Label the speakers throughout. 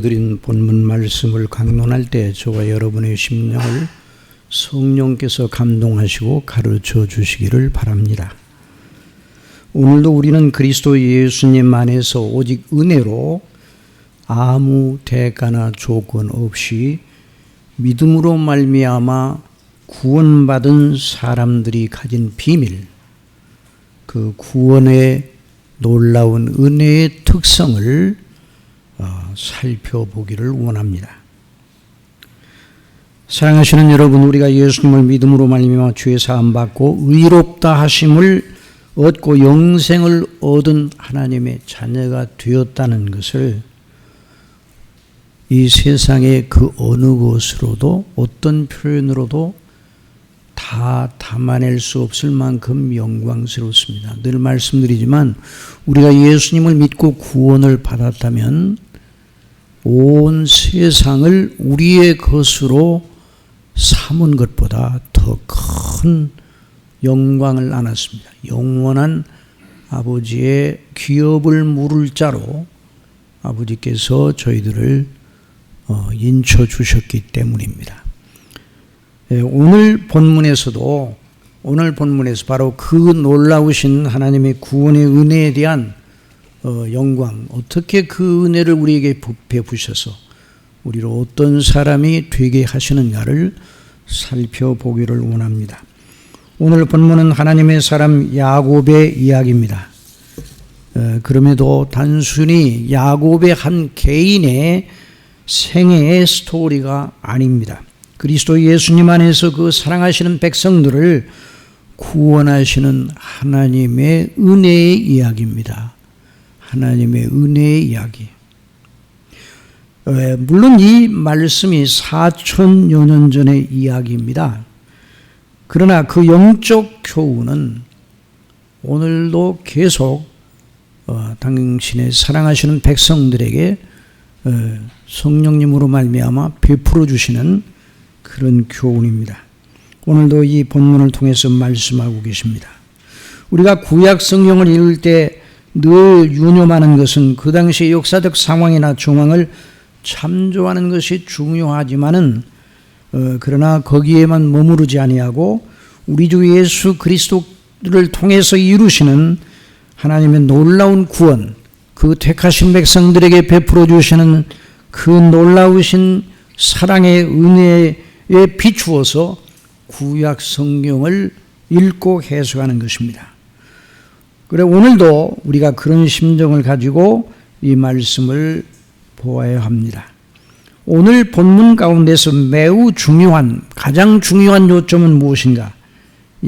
Speaker 1: 드린 본문 말씀을 강론할 때 저와 여러분의 심령을 성령께서 감동하시고 가르쳐 주시기를 바랍니다. 오늘도 우리는 그리스도 예수님 안에서 오직 은혜로 아무 대가나 조건 없이 믿음으로 말미암아 구원받은 사람들이 가진 비밀, 그 구원의 놀라운 은혜의 특성을 살펴보기를 원합니다. 사랑하시는 여러분, 우리가 예수님을 믿음으로 말미암아 죄 사함 받고 의롭다 하심을 얻고 영생을 얻은 하나님의 자녀가 되었다는 것을 이 세상의 그 어느 곳으로도 어떤 표현으로도 다 담아낼 수 없을 만큼 영광스럽습니다. 늘 말씀드리지만 우리가 예수님을 믿고 구원을 받았다면 온 세상을 우리의 것으로 삼은 것보다 더 큰 영광을 안았습니다. 영원한 아버지의 기업을 물을 자로 아버지께서 저희들을 인쳐 주셨기 때문입니다. 오늘 본문에서 바로 그 놀라우신 하나님의 구원의 은혜에 대한 영광, 어떻게 그 은혜를 우리에게 베푸셔서 우리를 어떤 사람이 되게 하시는가를 살펴보기를 원합니다. 오늘 본문은 하나님의 사람 야곱의 이야기입니다. 그럼에도 단순히 야곱의 한 개인의 생애의 스토리가 아닙니다. 그리스도 예수님 안에서 그 사랑하시는 백성들을 구원하시는 하나님의 은혜의 이야기입니다. 하나님의 은혜의 이야기. 물론 이 말씀이 4천여 년 전의 이야기입니다. 그러나 그 영적 교훈은 오늘도 계속 당신의 사랑하시는 백성들에게 성령님으로 말미암아 베풀어 주시는 그런 교훈입니다. 오늘도 이 본문을 통해서 말씀하고 계십니다. 우리가 구약 성경을 읽을 때 늘 유념하는 것은 그 당시의 역사적 상황이나 정황을 참조하는 것이 중요하지만은 그러나 거기에만 머무르지 아니하고 우리 주 예수 그리스도를 통해서 이루시는 하나님의 놀라운 구원, 그 택하신 백성들에게 베풀어 주시는 그 놀라우신 사랑의 은혜에 비추어서 구약 성경을 읽고 해석하는 것입니다. 그래 오늘도 우리가 그런 심정을 가지고 이 말씀을 보아야 합니다. 오늘 본문 가운데서 매우 중요한, 가장 중요한 요점은 무엇인가?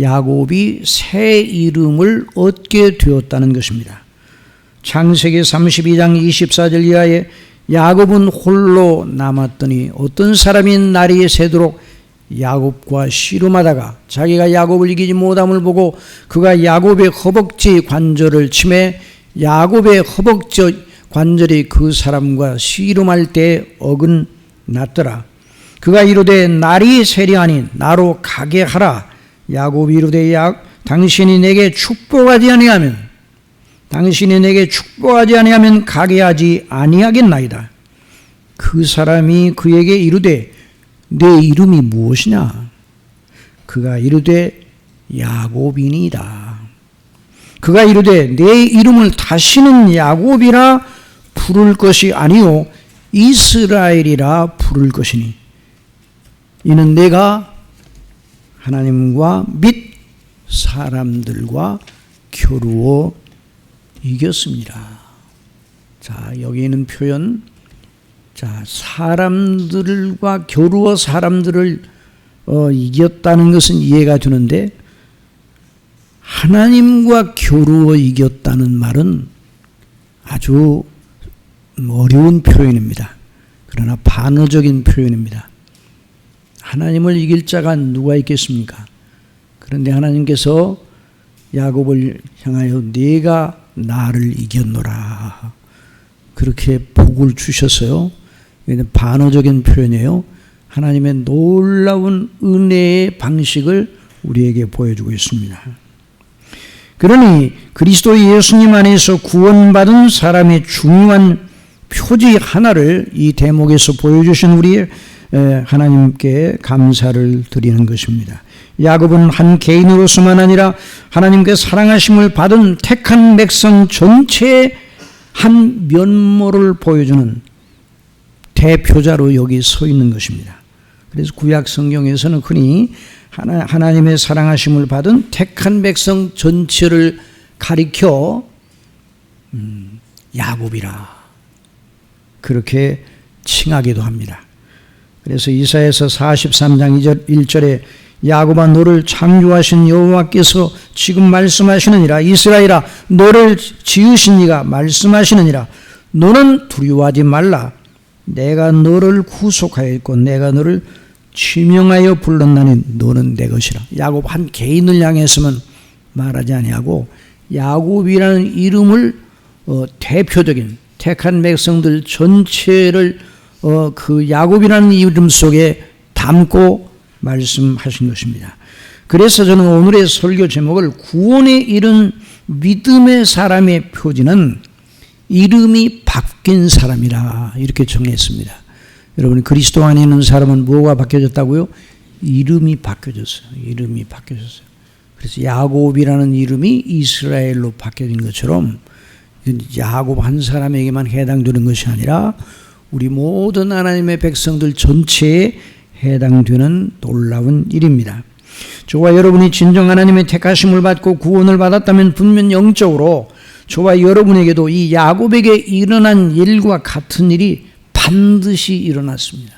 Speaker 1: 야곱이 새 이름을 얻게 되었다는 것입니다. 창세기 32장 24절 이하에 야곱은 홀로 남았더니 어떤 사람이 날이 새도록 야곱과 씨름하다가 자기가 야곱을 이기지 못함을 보고 그가 야곱의 허벅지 관절을 치매 야곱의 허벅지 관절이 그 사람과 씨름할 때 어긋났더라. 그가 이르되 날이 세리하니 나로 가게 하라. 야곱이 이르되 당신이 내게 축복하지 아니하면 가게 하지 아니하겠나이다. 그 사람이 그에게 이르되 내 이름이 무엇이냐? 그가 이르되 야곱이니이다. 그가 이르되 내 이름을 다시는 야곱이라 부를 것이 아니요 이스라엘이라 부를 것이니 이는 내가 하나님과 및 사람들과 겨루어 이겼습니다. 자, 여기 있는 표현, 자, 사람들과 겨루어 사람들을 이겼다는 것은 이해가 되는데 하나님과 겨루어 이겼다는 말은 아주 어려운 표현입니다. 그러나 반어적인 표현입니다. 하나님을 이길 자가 누가 있겠습니까? 그런데 하나님께서 야곱을 향하여 네가 나를 이겼노라 그렇게 복을 주셨어요. 이는 반어적인 표현이에요. 하나님의 놀라운 은혜의 방식을 우리에게 보여주고 있습니다. 그러니 그리스도 예수님 안에서 구원받은 사람의 중요한 표지 하나를 이 대목에서 보여주신 우리 하나님께 감사를 드리는 것입니다. 야곱은 한 개인으로서만 아니라 하나님께 사랑하심을 받은 택한 백성 전체의 한 면모를 보여주는 대표자로 여기 서 있는 것입니다. 그래서 구약 성경에서는 흔히 하나님의 사랑하심을 받은 택한 백성 전체를 가리켜 야곱이라 그렇게 칭하기도 합니다. 그래서 이사야서 43장 1절에 야곱아 너를 창조하신 여호와께서 지금 말씀하시느니라. 이스라엘아 너를 지으신 이가 말씀하시느니라. 너는 두려워하지 말라. 내가 너를 구속하였고 내가 너를 지명하여 불렀나니 너는 내 것이라. 야곱 한 개인을 향해서만 말하지 아니하고 야곱이라는 이름을 대표적인 택한 백성들 전체를 그 야곱이라는 이름 속에 담고 말씀하신 것입니다. 그래서 저는 오늘의 설교 제목을 구원에 이른 믿음의 사람의 표지는 이름이 바뀐 사람이라 이렇게 정했습니다. 여러분 그리스도 안에 있는 사람은 뭐가 바뀌어졌다고요? 이름이 바뀌어졌어요. 이름이 바뀌어졌어요. 그래서 야곱이라는 이름이 이스라엘로 바뀌어진 것처럼 야곱 한 사람에게만 해당되는 것이 아니라 우리 모든 하나님의 백성들 전체에 해당되는 놀라운 일입니다. 저와 여러분이 진정 하나님의 택하심을 받고 구원을 받았다면 분명 영적으로 저와 여러분에게도 이 야곱에게 일어난 일과 같은 일이 반드시 일어났습니다.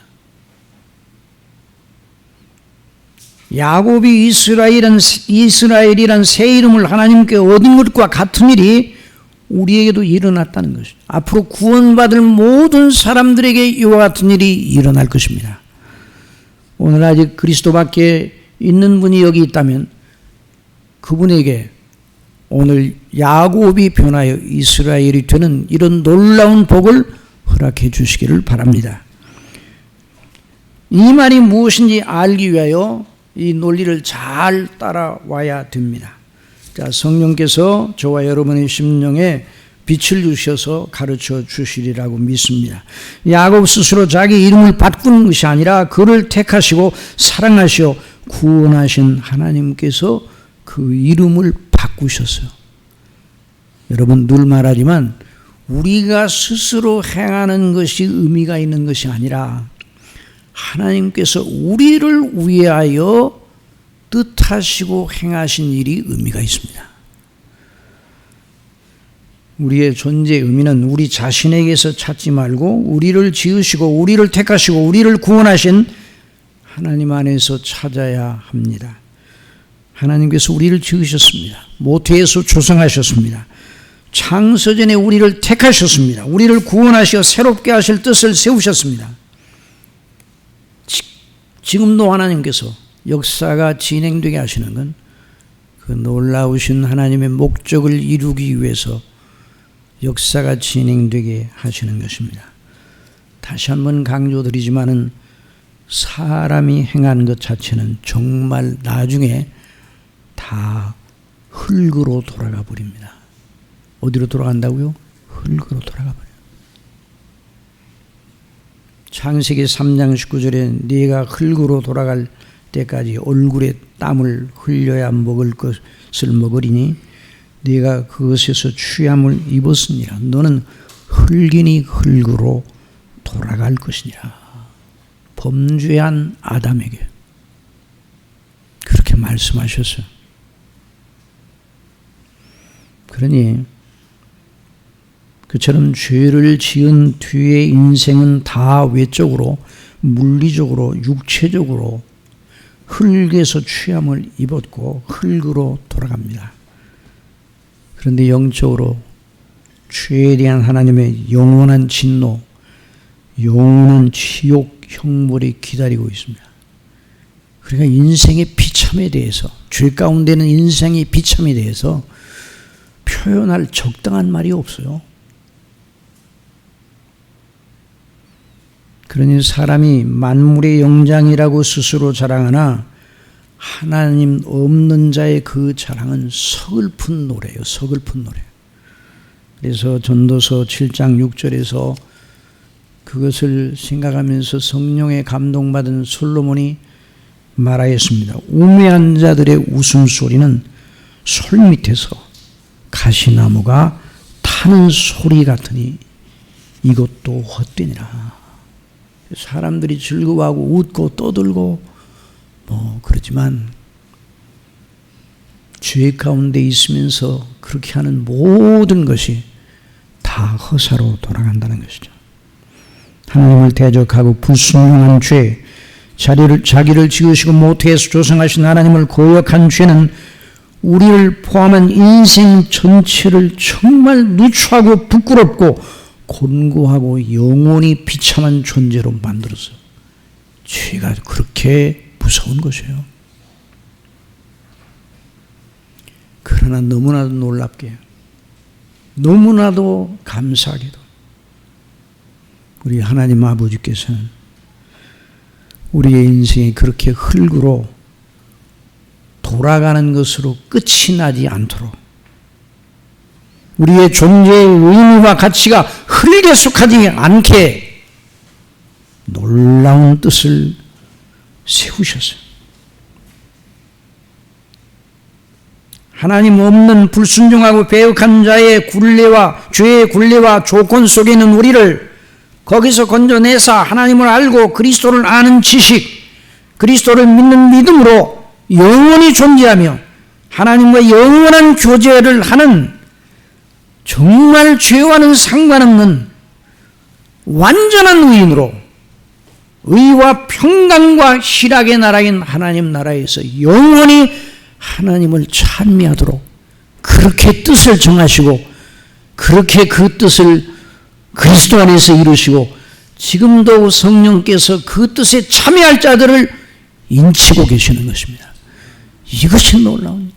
Speaker 1: 야곱이 이스라엘이란 새 이름을 하나님께 얻은 것과 같은 일이 우리에게도 일어났다는 것이죠. 앞으로 구원받을 모든 사람들에게 이와 같은 일이 일어날 것입니다. 오늘 아직 그리스도 밖에 있는 분이 여기 있다면 그분에게 오늘 야곱이 변하여 이스라엘이 되는 이런 놀라운 복을 허락해 주시기를 바랍니다. 이 말이 무엇인지 알기 위하여 이 논리를 잘 따라와야 됩니다. 자, 성령께서 저와 여러분의 심령에 빛을 주셔서 가르쳐 주시리라고 믿습니다. 야곱 스스로 자기 이름을 바꾸는 것이 아니라 그를 택하시고 사랑하시어 구원하신 하나님께서 그 이름을 바꾸셨어요. 여러분 늘 말하지만 우리가 스스로 행하는 것이 의미가 있는 것이 아니라 하나님께서 우리를 위하여 뜻하시고 행하신 일이 의미가 있습니다. 우리의 존재의 의미는 우리 자신에게서 찾지 말고 우리를 지으시고 우리를 택하시고 우리를 구원하신 하나님 안에서 찾아야 합니다. 하나님께서 우리를 지으셨습니다. 모태에서 조성하셨습니다. 창세전에 우리를 택하셨습니다. 우리를 구원하시어 새롭게 하실 뜻을 세우셨습니다. 지금도 하나님께서 역사가 진행되게 하시는 건 그 놀라우신 하나님의 목적을 이루기 위해서 역사가 진행되게 하시는 것입니다. 다시 한번 강조드리지만은 사람이 행하는 것 자체는 정말 나중에 다 흙으로 돌아가 버립니다. 어디로 돌아간다고요? 흙으로 돌아가 버려요. 창세기 3장 19절에 네가 흙으로 돌아갈 때까지 얼굴에 땀을 흘려야 먹을 것을 먹으리니 네가 그것에서 취함을 입었으니라. 너는 흙이니 흙으로 돌아갈 것이니라. 범죄한 아담에게 그렇게 말씀하셨어요. 그러니 그처럼 죄를 지은 뒤에 인생은 다 외적으로 물리적으로 육체적으로 흙에서 취함을 입었고 흙으로 돌아갑니다. 그런데 영적으로 죄에 대한 하나님의 영원한 진노, 영원한 지옥 형벌이 기다리고 있습니다. 그러니까 인생의 비참에 대해서, 죄 가운데는 인생의 비참에 대해서 표현할 적당한 말이 없어요. 그러니 사람이 만물의 영장이라고 스스로 자랑하나 하나님 없는 자의 그 자랑은 서글픈 노래예요. 서글픈 노래. 그래서 전도서 7장 6절에서 그것을 생각하면서 성령에 감동받은 솔로몬이 말하였습니다. 우매한 자들의 웃음소리는 솔 밑에서 가시나무가 타는 소리 같으니 이것도 헛되니라. 사람들이 즐거워하고 웃고 떠들고 그렇지만 죄 가운데 있으면서 그렇게 하는 모든 것이 다 허사로 돌아간다는 것이죠. 하나님을 대적하고 불순종한 죄, 자기를 지으시고 모태에서 조성하신 하나님을 거역한 죄는 우리를 포함한 인생 전체를 정말 누추하고 부끄럽고 곤고하고 영원히 비참한 존재로 만들었어요. 죄가 그렇게 무서운 것이에요. 그러나 너무나도 놀랍게, 너무나도 감사하게도 우리 하나님 아버지께서는 우리의 인생이 그렇게 흙으로 돌아가는 것으로 끝이 나지 않도록 우리의 존재의 의미와 가치가 흙에 속하지 않게 놀라운 뜻을 세우셨어요. 하나님 없는 불순종하고 배역한 자의 굴레와 죄의 굴레와 조건 속에 있는 우리를 거기서 건져내사 하나님을 알고 그리스도를 아는 지식, 그리스도를 믿는 믿음으로 영원히 존재하며 하나님과 영원한 교제를 하는 정말 죄와는 상관없는 완전한 의인으로 의와 평강과 희락의 나라인 하나님 나라에서 영원히 하나님을 찬미하도록 그렇게 뜻을 정하시고 그렇게 그 뜻을 그리스도 안에서 이루시고 지금도 성령께서 그 뜻에 참여할 자들을 인치고 계시는 것입니다. 이것이 놀라운.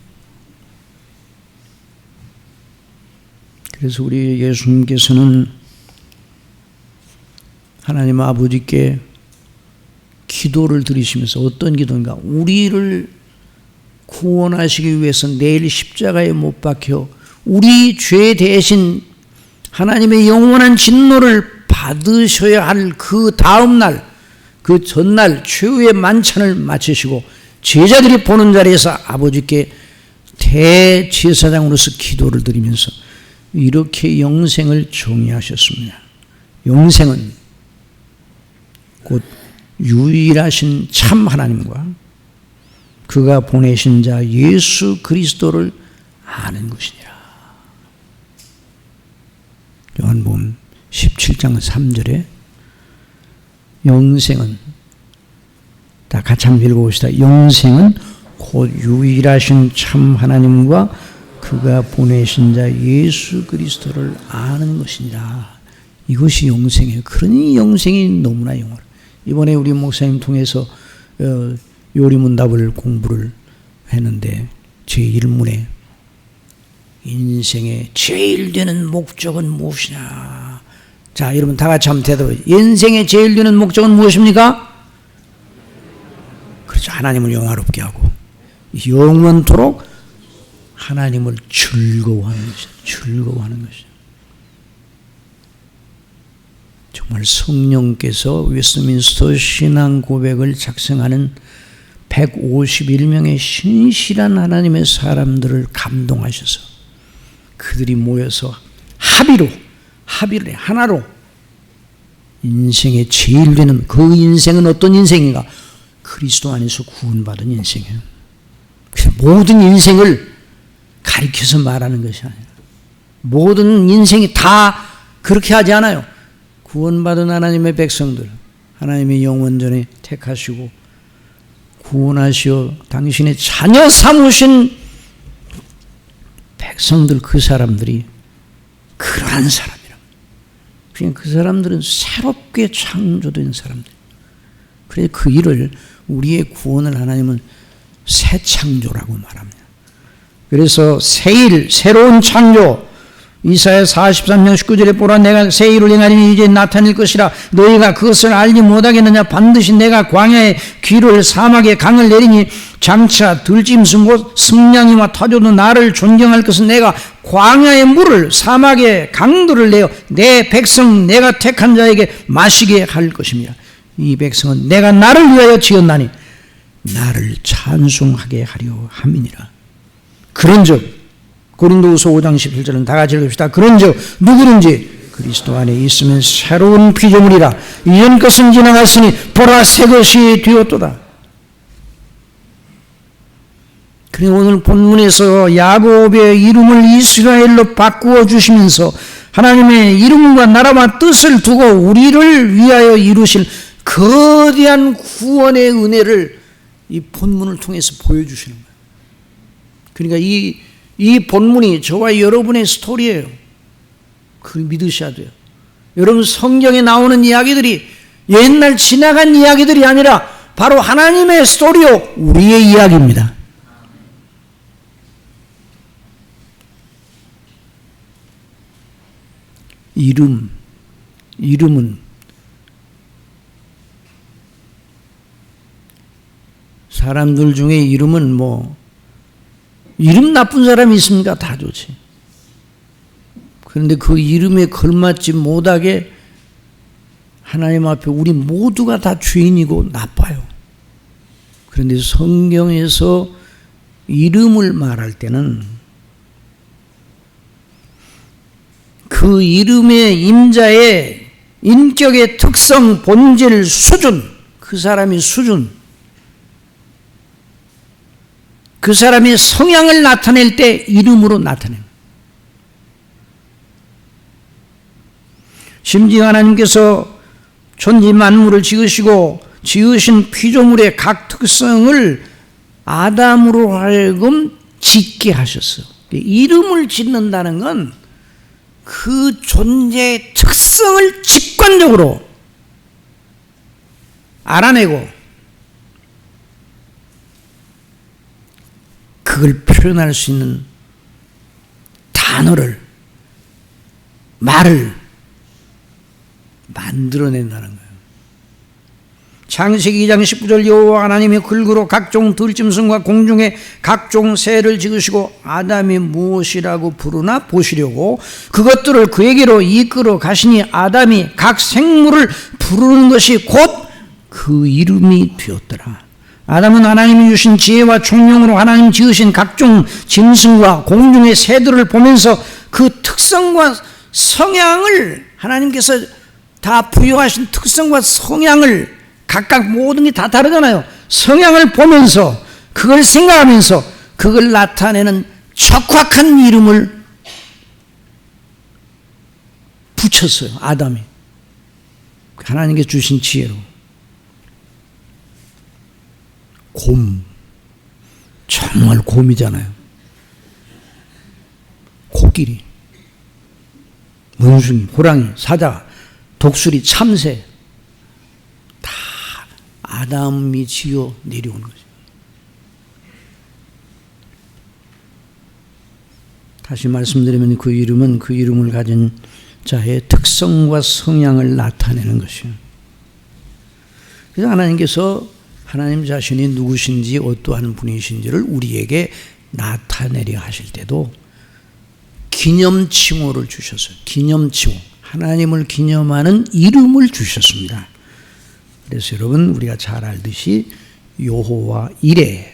Speaker 1: 그래서 우리 예수님께서는 하나님 아버지께 기도를 드리시면서 어떤 기도인가? 우리를 구원하시기 위해서 내일 십자가에 못 박혀 우리 죄 대신 하나님의 영원한 진노를 받으셔야 할 그 다음 날, 그 전날 최후의 만찬을 마치시고 제자들이 보는 자리에서 아버지께 대제사장으로서 기도를 드리면서 이렇게 영생을 정의하셨습니다. 영생은 곧 유일하신 참 하나님과 그가 보내신 자 예수 그리스도를 아는 것이니라. 요한복음 17장 3절에 영생은, 다 같이 한번 읽어봅시다. 영생은 곧 유일하신 참 하나님과 그가 보내신 자 예수 그리스도를 아는 것이니라. 이것이 영생이에요. 그러니 영생이 너무나 영원해요. 이번에 우리 목사님 통해서 요리문답을 공부를 했는데 제1문에 인생의 제일 되는 목적은 무엇이냐. 자, 여러분 다 같이 한번 대답해요. 인생의 제일 되는 목적은 무엇입니까? 그렇죠. 하나님을 영화롭게 하고 영원토록 하나님을 즐거워하는 것이죠. 즐거워하는 것이죠. 정말 성령께서 웨스트민스터 신앙 고백을 작성하는 151명의 신실한 하나님의 사람들을 감동하셔서 그들이 모여서 합의로 하나로 인생의 제일 되는 그 인생은 어떤 인생인가? 그리스도 안에서 구원받은 인생이에요. 그래서 모든 인생을 가리켜서 말하는 것이 아니라 모든 인생이 다 그렇게 하지 않아요. 구원받은 하나님의 백성들, 하나님의 영원전에 택하시고 구원하시어 당신의 자녀 삼으신 백성들, 그 사람들이 그러한 사람이라. 그냥 그 사람들은 새롭게 창조된 사람들. 그래서 그 일을, 우리의 구원을 하나님은 새 창조라고 말합니다. 그래서 새 일, 새로운 창조, 이사야 43장 19절에 보라 내가 새 일을 행하리니 이제 나타낼 것이라 너희가 그것을 알지 못하겠느냐 반드시 내가 광야에 귀를 사막에 강을 내리니 장차 들짐승 곧 승냥이와 타조도 나를 존경할 것은 내가 광야의 물을 사막의 강들을 내어 내 백성 내가 택한 자에게 마시게 할 것입니다. 이 백성은 내가 나를 위하여 지었나니 나를 찬송하게 하려 함이니라. 그런즉 고린도후서 5장 17절은 다 같이 읽읍시다. 그런즉 누구든지 그리스도 안에 있으면 새로운 피조물이라 이전 것은 지나갔으니 보라 새 것이 되었도다. 그리고 오늘 본문에서 야곱의 이름을 이스라엘로 바꾸어 주시면서 하나님의 이름과 나라와 뜻을 두고 우리를 위하여 이루실 거대한 구원의 은혜를 이 본문을 통해서 보여주시는 거예요. 그러니까 이 본문이 저와 여러분의 스토리예요. 그걸 믿으셔야 돼요. 여러분 성경에 나오는 이야기들이 옛날 지나간 이야기들이 아니라 바로 하나님의 스토리요 우리의 이야기입니다. 이름은 사람들 중에 이름은 이름 나쁜 사람이 있습니까? 다 좋지. 그런데 그 이름에 걸맞지 못하게 하나님 앞에 우리 모두가 다 죄인이고 나빠요. 그런데 성경에서 이름을 말할 때는 그 이름의 임자의 인격의 특성, 본질, 수준, 그 사람의 수준, 그 사람의 성향을 나타낼 때 이름으로 나타내요. 심지어 하나님께서 천지 만물을 지으시고 지으신 피조물의 각 특성을 아담으로 하여금 짓게 하셨어요. 이름을 짓는다는 건 그 존재의 특성을 직관적으로 알아내고 그걸 표현할 수 있는 단어를, 말을 만들어낸다는 거예요. 창세기 2장 19절 여호와 하나님이 글구로 각종 들짐승과 공중의 각종 새를 지으시고 아담이 무엇이라고 부르나 보시려고 그것들을 그에게로 이끌어 가시니 아담이 각 생물을 부르는 것이 곧 그 이름이 되었더라. 아담은 하나님이 주신 지혜와 총명으로 하나님 지으신 각종 짐승과 공중의 새들을 보면서 그 특성과 성향을 하나님께서 다 부여하신 특성과 성향을 각각 모든 게 다 다르잖아요. 성향을 보면서 그걸 생각하면서 그걸 나타내는 적확한 이름을 붙였어요. 아담이 하나님께 주신 지혜로. 곰, 정말 곰이잖아요. 코끼리, 원숭이, 호랑이, 사자, 독수리, 참새 다 아담이 지어 내려온 거죠. 다시 말씀드리면 그 이름은 그 이름을 가진 자의 특성과 성향을 나타내는 것이에요. 그래서 하나님께서 하나님 자신이 누구신지 어떠한 분이신지를 우리에게 나타내려 하실 때도 기념칭호를 주셨어요. 기념칭호. 하나님을 기념하는 이름을 주셨습니다. 그래서 여러분 우리가 잘 알듯이 여호와 이레,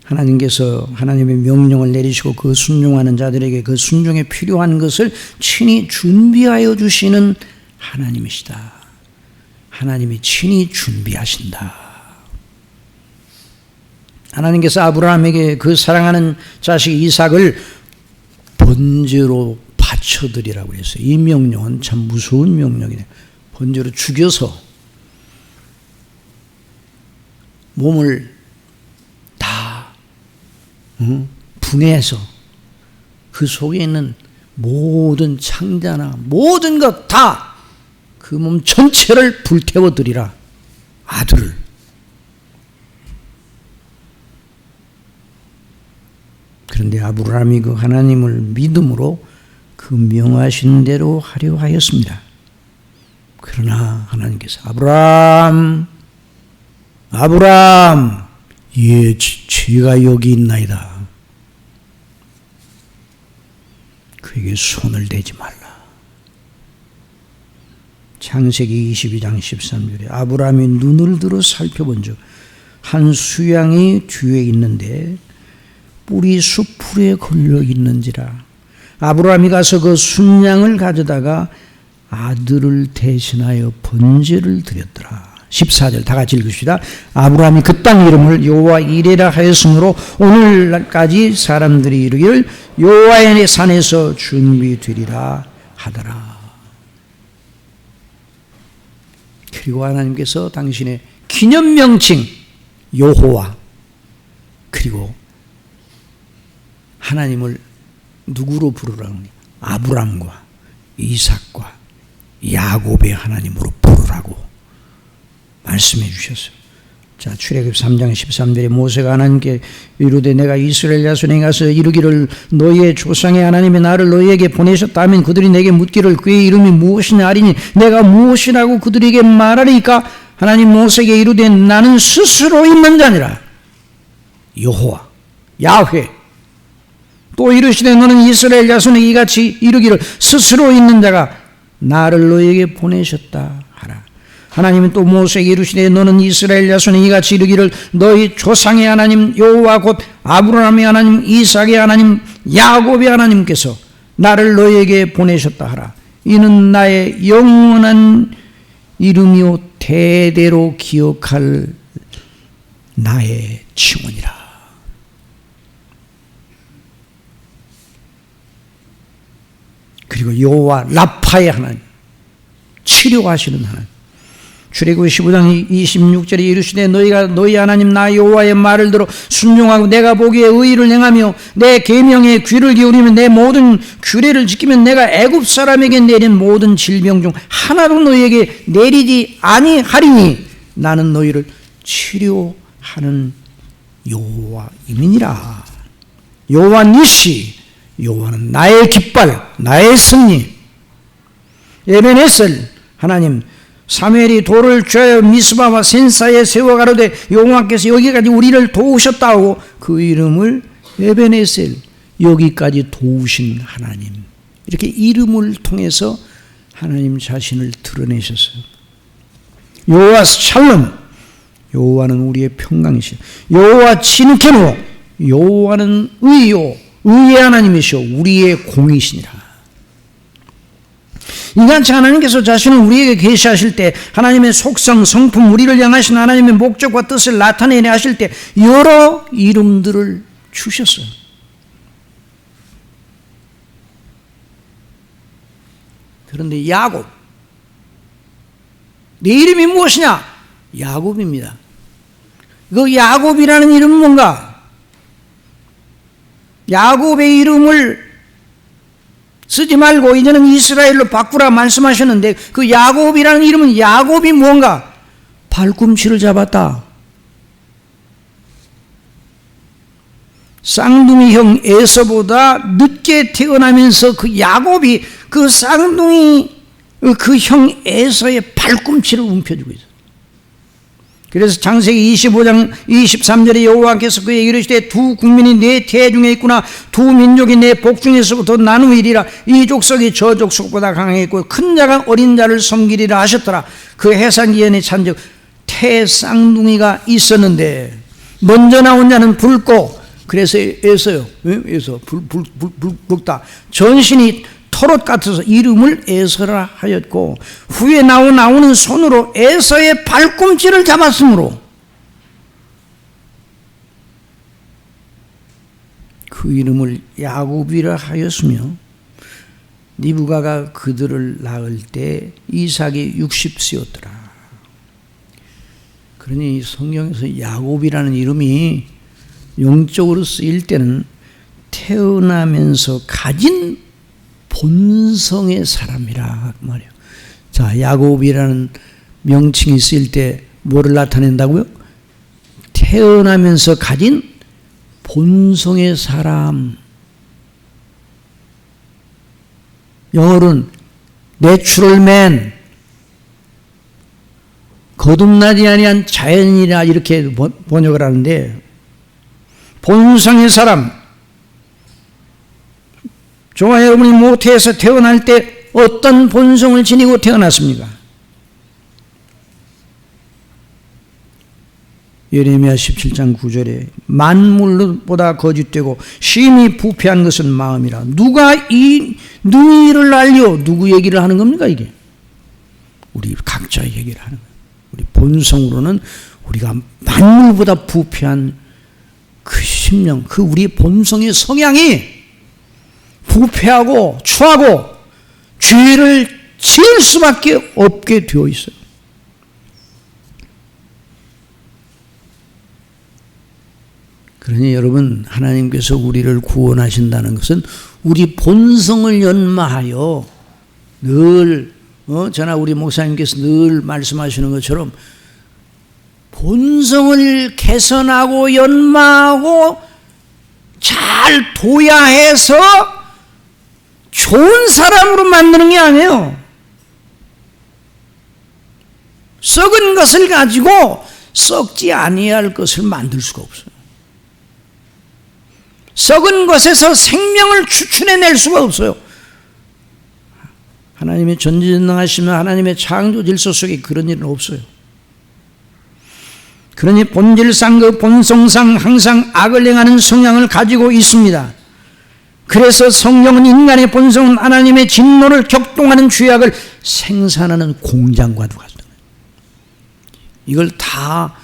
Speaker 1: 하나님께서 하나님의 명령을 내리시고 그 순종하는 자들에게 그 순종에 필요한 것을 친히 준비하여 주시는 하나님이시다. 하나님이 친히 준비하신다. 하나님께서 아브라함에게 그 사랑하는 자식 이삭을 번제로 바쳐드리라고 했어요. 이 명령은 참 무서운 명령이네요. 번제로 죽여서 몸을 다 분해해서 그 속에 있는 모든 창자나 모든 것 다 그 몸 전체를 불태워 드리라. 아들을. 그런데 아브라함이 그 하나님을 믿음으로 그 명하신 대로 하려 하였습니다. 그러나 하나님께서 아브라함, 예, 제가 여기 있나이다. 그에게 손을 대지 말라. 창세기 22장 13절에 아브라함이 눈을 들어 살펴본 즉 한 수양이 뒤에 있는데 뿔이 수풀에 걸려 있는지라. 아브라함이 가서 그 순양을 가져다가 아들을 대신하여 번제를 드렸더라. 14절 다 같이 읽읍시다. 아브라함이 그 땅 이름을 여호와 이레라 하였으므로 오늘날까지 사람들이 이르기를 여호와의 산에서 준비되리라 하더라. 그리고 하나님께서 당신의 기념 명칭 여호와, 그리고 하나님을 누구로 부르라고 하니? 아브람과 이삭과 야곱의 하나님으로 부르라고 말씀해 주셨어요. 자, 출애굽 3장 13절에 모세가 하나님께 이르되 내가 이스라엘 자손에게 가서 이르기를 너희의 조상의 하나님이 나를 너희에게 보내셨다 하면 그들이 내게 묻기를 그의 이름이 무엇이냐 하리니 내가 무엇이라고 그들에게 말하리까? 하나님 모세에게 이르되 나는 스스로 있는 자니라. 여호와 야훼. 또 이르시되 너는 이스라엘 자손에게 이같이 이르기를 스스로 있는 자가 나를 너희에게 보내셨다 하라. 하나님은 또 모세에게 이르시되 너는 이스라엘 자손에게 이같이 이르기를 너희 조상의 하나님 여호와 곧 아브라함의 하나님 이삭의 하나님 야곱의 하나님께서 나를 너희에게 보내셨다 하라. 이는 나의 영원한 이름이요 대대로 기억할 나의 칭언이라. 그리고 여호와 라파의 하나님, 치료하시는 하나님. 출애굽 15장 26절에 이르시되 너희가 너희 하나님 나 여호와의 말을 들어 순종하고 내가 보기에 의를 행하며 내 계명에 귀를 기울이면 내 모든 규례를 지키면 내가 애굽 사람에게 내린 모든 질병 중 하나도 너희에게 내리지 아니하리니 나는 너희를 치료하는 여호와임이니라. 여호와 니시, 여호와는 나의 깃발, 나의 승리. 에벤에셀, 하나님 사무엘이 돌을 쬐어 미스바와 센사에 세워 가로되 여호와께서 여기까지 우리를 도우셨다 하고 그 이름을 에벤에셀, 여기까지 도우신 하나님. 이렇게 이름을 통해서 하나님 자신을 드러내셨어요. 여호와 샬롬, 여호와는 우리의 평강이시오. 여호와 칭케노, 여호와는 의요, 의의 하나님이시오. 우리의 공이시니라. 인간체 하나님께서 자신을 우리에게 계시하실 때 하나님의 속성, 성품, 우리를 향하신 하나님의 목적과 뜻을 나타내려 하실 때 여러 이름들을 주셨어요. 그런데 야곱, 내 이름이 무엇이냐? 야곱입니다. 그 야곱이라는 이름은 뭔가? 야곱의 이름을 쓰지 말고 이제는 이스라엘로 바꾸라 말씀하셨는데 그 야곱이라는 이름은 야곱이 뭔가? 발꿈치를 잡았다. 쌍둥이 형 에서보다 늦게 태어나면서 그 야곱이 그 쌍둥이 그 형 에서의 발꿈치를 움켜쥐고 있어요. 그래서 창세기 25장 23절에 여호와께서 그에게 이르시되 두 국민이 내 태 중에 있구나. 두 민족이 내 복 중에서부터 나누이리라. 이 족속이 저 족속보다 강하겠고 큰 자가 어린 자를 섬기리라 하셨더라. 그 해산기연에 찬즉 태 쌍둥이가 있었는데 먼저 나온 자는 붉고, 그래서 에서요. 에서 붉다. 전신이 토롯 같아서 이름을 에서라 하였고 후에 나오는 손으로 에서의 발꿈치를 잡았으므로 그 이름을 야곱이라 하였으며 리브가가 그들을 낳을 때 이삭이 60세였더라. 그러니 성경에서 야곱이라는 이름이 영적으로 쓰일 때는 태어나면서 가진 본성의 사람이라 말이에요. 자, 야곱이라는 명칭이 쓰일 때 뭐를 나타낸다고요? 태어나면서 가진 본성의 사람, 영어로는 내추럴 맨, 거듭나지 아니한 자연이라 이렇게 번역을 하는데, 본성의 사람, 저와 여러분이 모태에서 태어날 때 어떤 본성을 지니고 태어났습니까? 예레미야 17장 9절에 만물보다 거짓되고 심히 부패한 것은 마음이라. 누가 이 너희를 알려? 누구 얘기를 하는 겁니까 이게? 우리 각자 얘기를 하는 거예요. 우리 본성으로는 우리가 만물보다 부패한 그 심령, 그 우리 본성의 성향이 부패하고 추하고 죄를 지을 수밖에 없게 되어 있어요. 그러니 여러분, 하나님께서 우리를 구원하신다는 것은 우리 본성을 연마하여 늘 저나 우리 목사님께서 늘 말씀하시는 것처럼 본성을 개선하고 연마하고 잘 도야해서 좋은 사람으로 만드는 게 아니에요. 썩은 것을 가지고 썩지 아니할 것을 만들 수가 없어요. 썩은 것에서 생명을 추출해낼 수가 없어요. 하나님의 전지전능하시면 하나님의 창조 질서 속에 그런 일은 없어요. 그러니 본질상 그 본성상 항상 악을 행하는 성향을 가지고 있습니다. 그래서 성경은 인간의 본성은 하나님의 진노를 격동하는 죄악을 생산하는 공장과도 같습니다. 이걸 다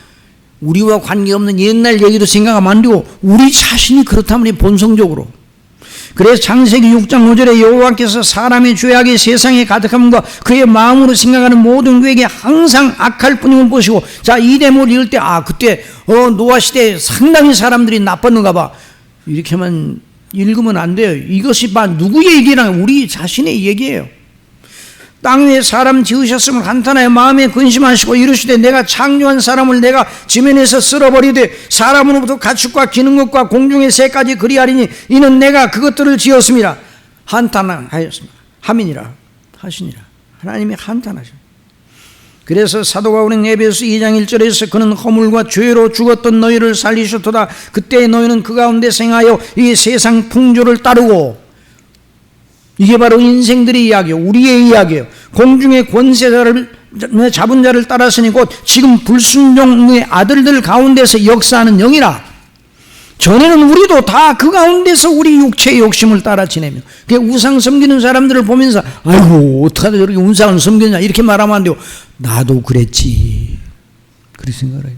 Speaker 1: 우리와 관계없는 옛날 얘기도 생각하면 안 되고 우리 자신이 그렇다면 본성적으로. 그래서 창세기 6장 5절에 여호와께서 사람의 죄악이 세상에 가득함과 그의 마음으로 생각하는 모든 계획이 항상 악할 뿐임을 보시고, 자, 이 대목을 읽을 때 그때 노아 시대에 상당히 사람들이 나빴는가 봐, 이렇게만 읽으면 안 돼요. 이것이 누구의 얘기나 우리 자신의 얘기예요. 땅 위에 사람 지으셨음을 한탄하여 마음에 근심하시고 이르시되 내가 창조한 사람을 내가 지면에서 쓸어버리되 사람으로부터 가축과 기는 것과 공중의 새까지 그리하리니 이는 내가 그것들을 지었습니다. 한탄하였습니다. 하민이라 하시니라. 하나님이 한탄하십니다. 그래서 사도 바울은 에베소 2장 1절에서 그는 허물과 죄로 죽었던 너희를 살리셨도다. 그때 너희는 그 가운데 생하여 이 세상 풍조를 따르고, 이게 바로 인생들의 이야기예요. 우리의 이야기예요. 공중의 권세자를 잡은 자를 따랐으니 곧 지금 불순종의 아들들 가운데서 역사하는 영이라. 전에는 우리도 다 그 가운데서 우리 육체의 욕심을 따라 지내며, 우상 섬기는 사람들을 보면서 아이고 어떡하다 저렇게 우상을 섬기냐 이렇게 말하면 안 되고, 나도 그랬지 그렇게 생각을 해요.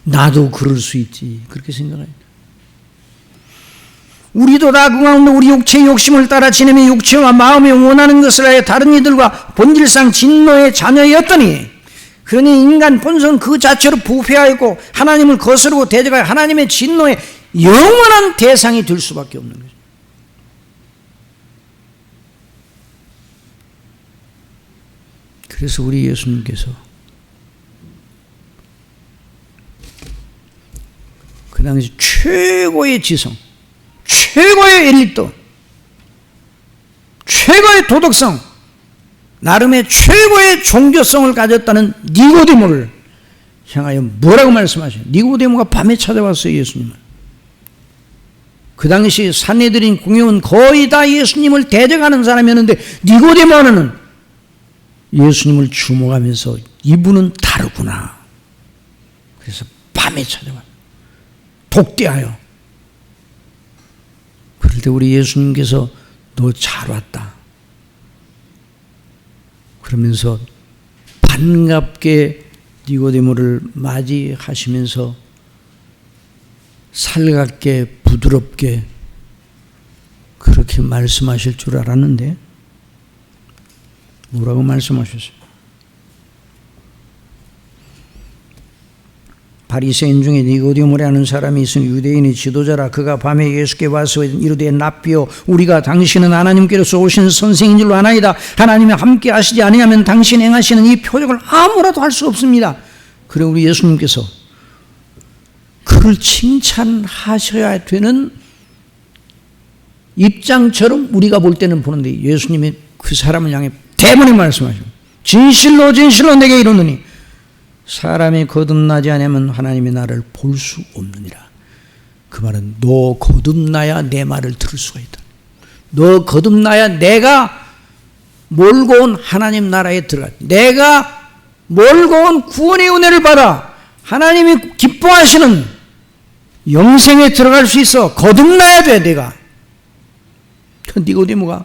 Speaker 1: 나도 그럴 수 있지 그렇게 생각해요. 우리도 다 그 가운데 우리 육체의 욕심을 따라 지내며 육체와 마음에 원하는 것을 하여 다른 이들과 본질상 진노의 자녀였더니, 그러니 인간 본성은 그 자체로 부패하였고 하나님을 거스르고 대적하여 하나님의 진노의 영원한 대상이 될 수밖에 없는 거죠. 그래서 우리 예수님께서 그 당시 최고의 지성, 최고의 엘리트, 최고의 도덕성, 나름의 최고의 종교성을 가졌다는 니고데모를 향하여 뭐라고 말씀하셔요? 니고데모가 밤에 찾아왔어요, 예수님을. 그 당시 산헤드린 공회원 거의 다 예수님을 대적하는 사람이었는데, 니고데모는 예수님을 주목하면서 이분은 다르구나. 그래서 밤에 찾아와 독대하여. 그럴 때 우리 예수님께서 너 잘 왔다 그러면서 반갑게 니고데모를 맞이하시면서 살갑게 부드럽게 그렇게 말씀하실 줄 알았는데 뭐라고 말씀하셨어요? 바리새인 중에 니고데모라는 사람이 있으니 유대인의 지도자라. 그가 밤에 예수께 와서 이르되 랍비여, 우리가 당신은 하나님께로서 오신 선생인 줄로 아나이다. 하나님이 함께 하시지 아니하면 당신 행하시는 이 표적을 아무라도 할 수 없습니다. 그리고 우리 예수님께서 그를 칭찬하셔야 되는 입장처럼 우리가 볼 때는 보는데, 예수님이 그 사람을 향해 대번에 말씀하시고, 진실로 진실로 내게 이르노니 사람이 거듭나지 않으면 하나님이 나를 볼 수 없느니라. 그 말은 너 거듭나야 내 말을 들을 수가 있다. 너 거듭나야 내가 몰고 온 하나님 나라에 들어가, 내가 몰고 온 구원의 은혜를 받아 하나님이 기뻐하시는 영생에 들어갈 수 있어. 거듭나야 돼. 내가. 니고데모가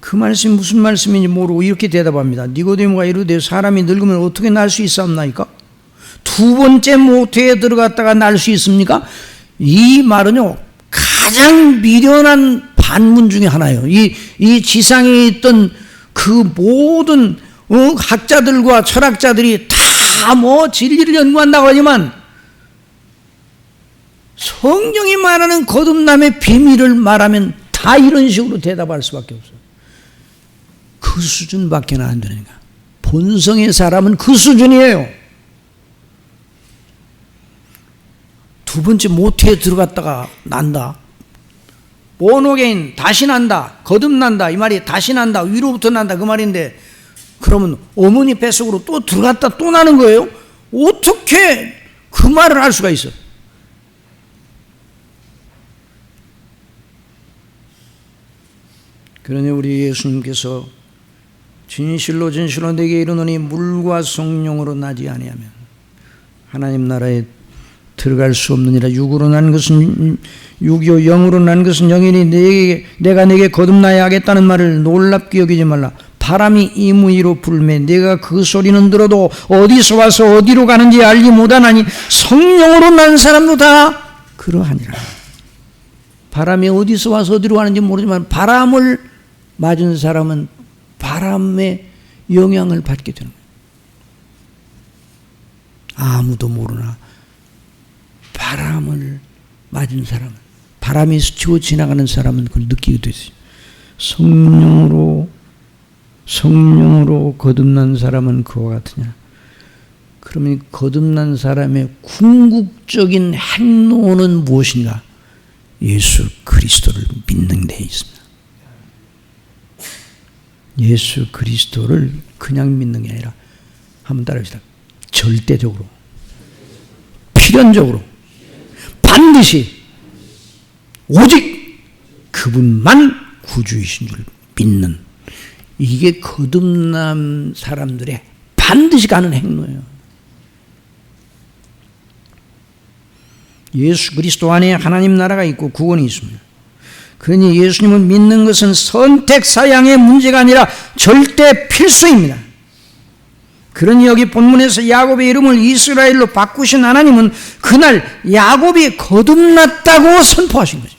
Speaker 1: 그 말씀이 무슨 말씀인지 모르고 이렇게 대답합니다. 니고데모가 이르되 사람이 늙으면 어떻게 날 수 있사옵나이까? 두 번째 모태에 들어갔다가 날 수 있습니까? 이 말은요, 가장 미련한 반문 중에 하나예요. 이 지상에 있던 그 모든 학자들과 철학자들이 다 뭐 진리를 연구한다고 하지만 성경이 말하는 거듭남의 비밀을 말하면 다 이런 식으로 대답할 수밖에 없어요. 그 수준밖에 안 되니까. 본성의 사람은 그 수준이에요. 두 번째 모태에 들어갔다가 난다. 본어게인 다시 난다. 거듭난다. 이 말이 다시 난다. 위로부터 난다. 그 말인데, 그러면 어머니 뱃속으로 또 들어갔다 또 나는 거예요? 어떻게 그 말을 할 수가 있어? 그러니 우리 예수님께서 진실로 진실로 내게 이르노니 물과 성령으로 나지 아니하면 하나님 나라에 들어갈 수 없느니라. 육으로 난 것은 육이요 영으로 난 것은 영이니 내가 내게 거듭나야 하겠다는 말을 놀랍게 여기지 말라. 바람이 이무이로 불매 내가 그 소리는 들어도 어디서 와서 어디로 가는지 알지 못하나니 성령으로 난 사람도 다 그러하니라. 바람이 어디서 와서 어디로 가는지 모르지만 바람을 맞은 사람은 바람의 영향을 받게 되는 거예요. 아무도 모르나 바람을 맞은 사람은, 바람이 스치고 지나가는 사람은 그걸 느끼게 되죠. 성령으로 거듭난 사람은 그와 같으냐. 그러면 거듭난 사람의 궁극적인 행로는 무엇인가? 예수 그리스도를 믿는 데 있습니다. 예수 그리스도를 그냥 믿는 게 아니라, 한번 따라합시다. 절대적으로, 필연적으로, 반드시, 오직 그분만 구주이신 줄 믿는, 이게 거듭난 사람들의 반드시 가는 행로예요. 예수 그리스도 안에 하나님 나라가 있고 구원이 있습니다. 그러니 예수님을 믿는 것은 선택 사양의 문제가 아니라 절대 필수입니다. 그러니 여기 본문에서 야곱의 이름을 이스라엘로 바꾸신 하나님은 그날 야곱이 거듭났다고 선포하신 거죠.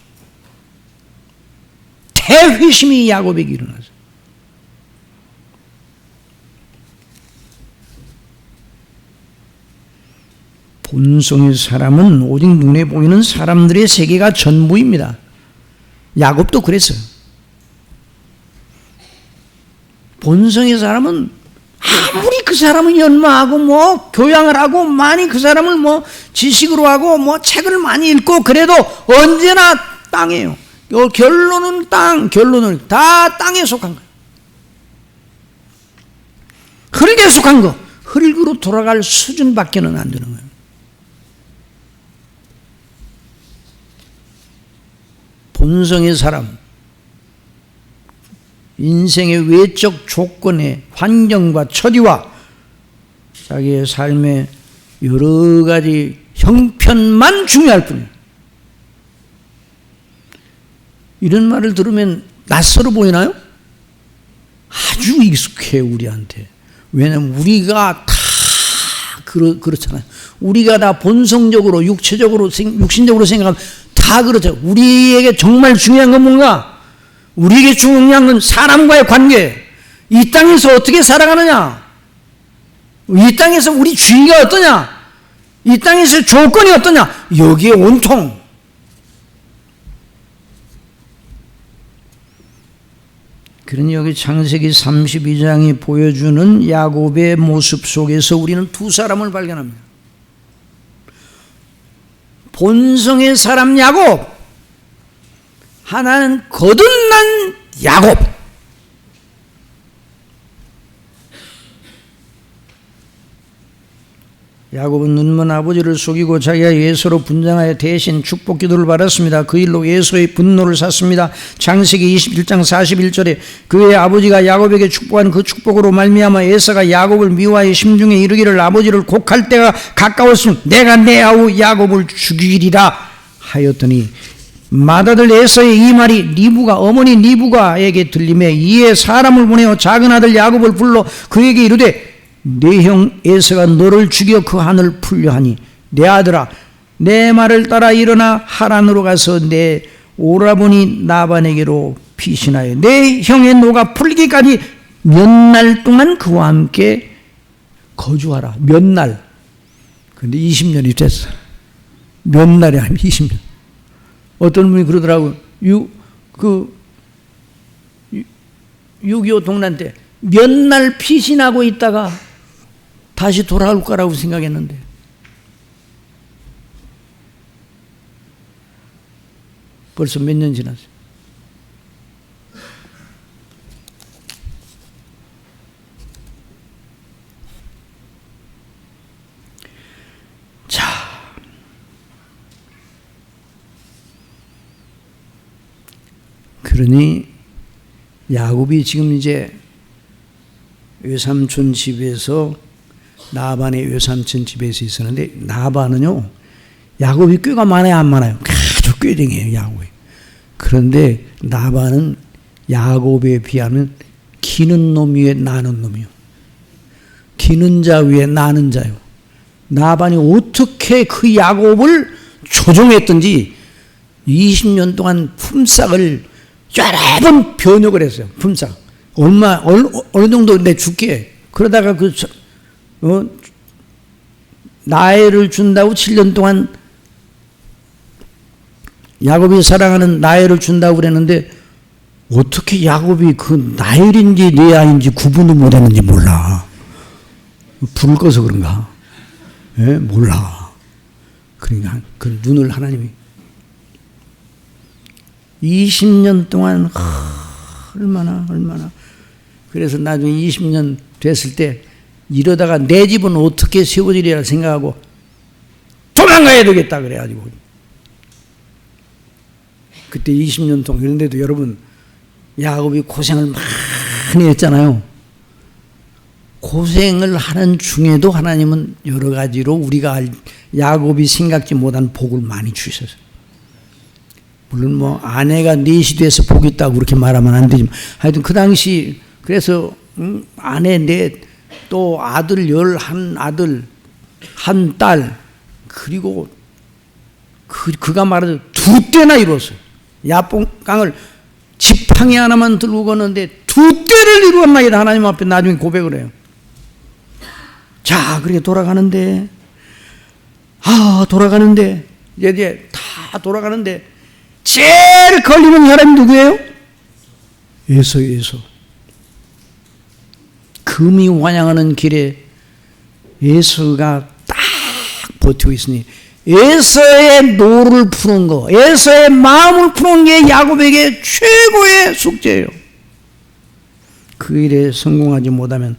Speaker 1: 대회심이 야곱에게 일어났어요. 본성의 사람은 오직 눈에 보이는 사람들의 세계가 전부입니다. 야곱도 그랬어요. 본성의 사람은 아무리 그 사람을 연마하고 뭐 교양을 하고 많이 그 사람을 뭐 지식으로 하고 뭐 책을 많이 읽고 그래도 언제나 땅이에요. 결론은 땅, 결론은 다 땅에 속한 거예요. 흙에 속한 거, 흙으로 돌아갈 수준밖에는 안 되는 거예요. 본성의 사람, 인생의 외적 조건의 환경과 처지와 자기의 삶의 여러 가지 형편만 중요할 뿐이에요. 이런 말을 들으면 낯설어 보이나요? 아주 익숙해 우리한테. 왜냐하면 우리가 다 그렇잖아요. 우리가 다 본성적으로 육신적으로 생각하면 다 그렇죠. 우리에게 정말 중요한 건 뭔가? 우리에게 중요한 건 사람과의 관계. 이 땅에서 어떻게 살아가느냐? 이 땅에서 우리 주의가 어떠냐? 이 땅에서 조건이 어떠냐? 여기에 온통. 그러니 여기 창세기 32장이 보여주는 야곱의 모습 속에서 우리는 두 사람을 발견합니다. 본성의 사람 야곱, 하나는 거듭난 야곱. 야곱은 눈먼 아버지를 속이고 자기가 예서로 분장하여 대신 축복 기도를 받았습니다. 그 일로 예서의 분노를 샀습니다. 창세기 21장 41절에 그의 아버지가 야곱에게 축복한 그 축복으로 말미암아 예서가 야곱을 미워하여 심중에 이르기를 아버지를 곡할 때가 가까웠으면 내가 내 아우 야곱을 죽이리라 하였더니 맏아들 에서의 이 말이 리브가 어머니 리브가에게 들림에 이에 사람을 보내어 작은 아들 야곱을 불러 그에게 이르되 내 형 에서가 너를 죽여 그 한을 풀려 하니 내 아들아 내 말을 따라 일어나 하란으로 가서 내 오라버니 나반에게로 피신하여 내 형의 노가 풀리기까지 몇 날 동안 그와 함께 거주하라. 몇 날. 근데 20년이 됐어. 몇 날이 아니면 20년. 어떤 분이 그러더라고요. 6.25 동란 때 몇 날 피신하고 있다가 다시 돌아올 거라고 생각했는데 벌써 몇 년 지났어요. 자, 그러니 야곱이 지금 이제 외삼촌 집에서 나반의 외삼촌 집에서 있었는데 나반은요 야곱이 꾀가 많아요 안 많아요? 아주 꾀쟁이에요 야곱이. 그런데 나반은 야곱에 비하면 기는 놈 위에 나는 놈이요. 기는 자 위에 나는 자요. 나반이 어떻게 그 야곱을 조종했든지 20년 동안 품삯을 여러 번 변역을 했어요. 품삯 어느 정도 내 줄게. 그러다가 나엘을 준다고 7년 동안 야곱이 사랑하는 나엘을 준다고 그랬는데 어떻게 야곱이 그 나엘인지 레아인지 구분을 못했는지 몰라. 불을 꺼서 그런가? 예? 몰라. 그러니까 그 눈을 하나님이 20년 동안 얼마나 그래서 나중에 20년 됐을 때 이러다가 내 집은 어떻게 세워지리라 생각하고 도망가야 되겠다 그래가지고 그때 20년 동안 그런데도 여러분 야곱이 고생을 많이 했잖아요. 고생을 하는 중에도 하나님은 여러 가지로 우리가 야곱이 생각지 못한 복을 많이 주셨어요. 물론 뭐 아내가 넷이 돼서 복이 있다고 그렇게 말하면 안 되지만 하여튼 그 당시 그래서 아내 넷 또 아들 11아들 1딸 그리고 그가 말하듯 2대나 이뤘어요. 야뽕강을 지팡이 하나만 들고 걷는데 2대를 이루었나이다 하나님 앞에 나중에 고백을 해요. 자 그렇게 돌아가는데 이제 다 돌아가는데 제일 걸리는 사람이 누구예요? 에서. 금이 환영하는 길에 에서가 딱 버티고 있으니 에서의 노를 푸는 거, 에서의 마음을 푸는 게 야곱에게 최고의 숙제예요. 그 일에 성공하지 못하면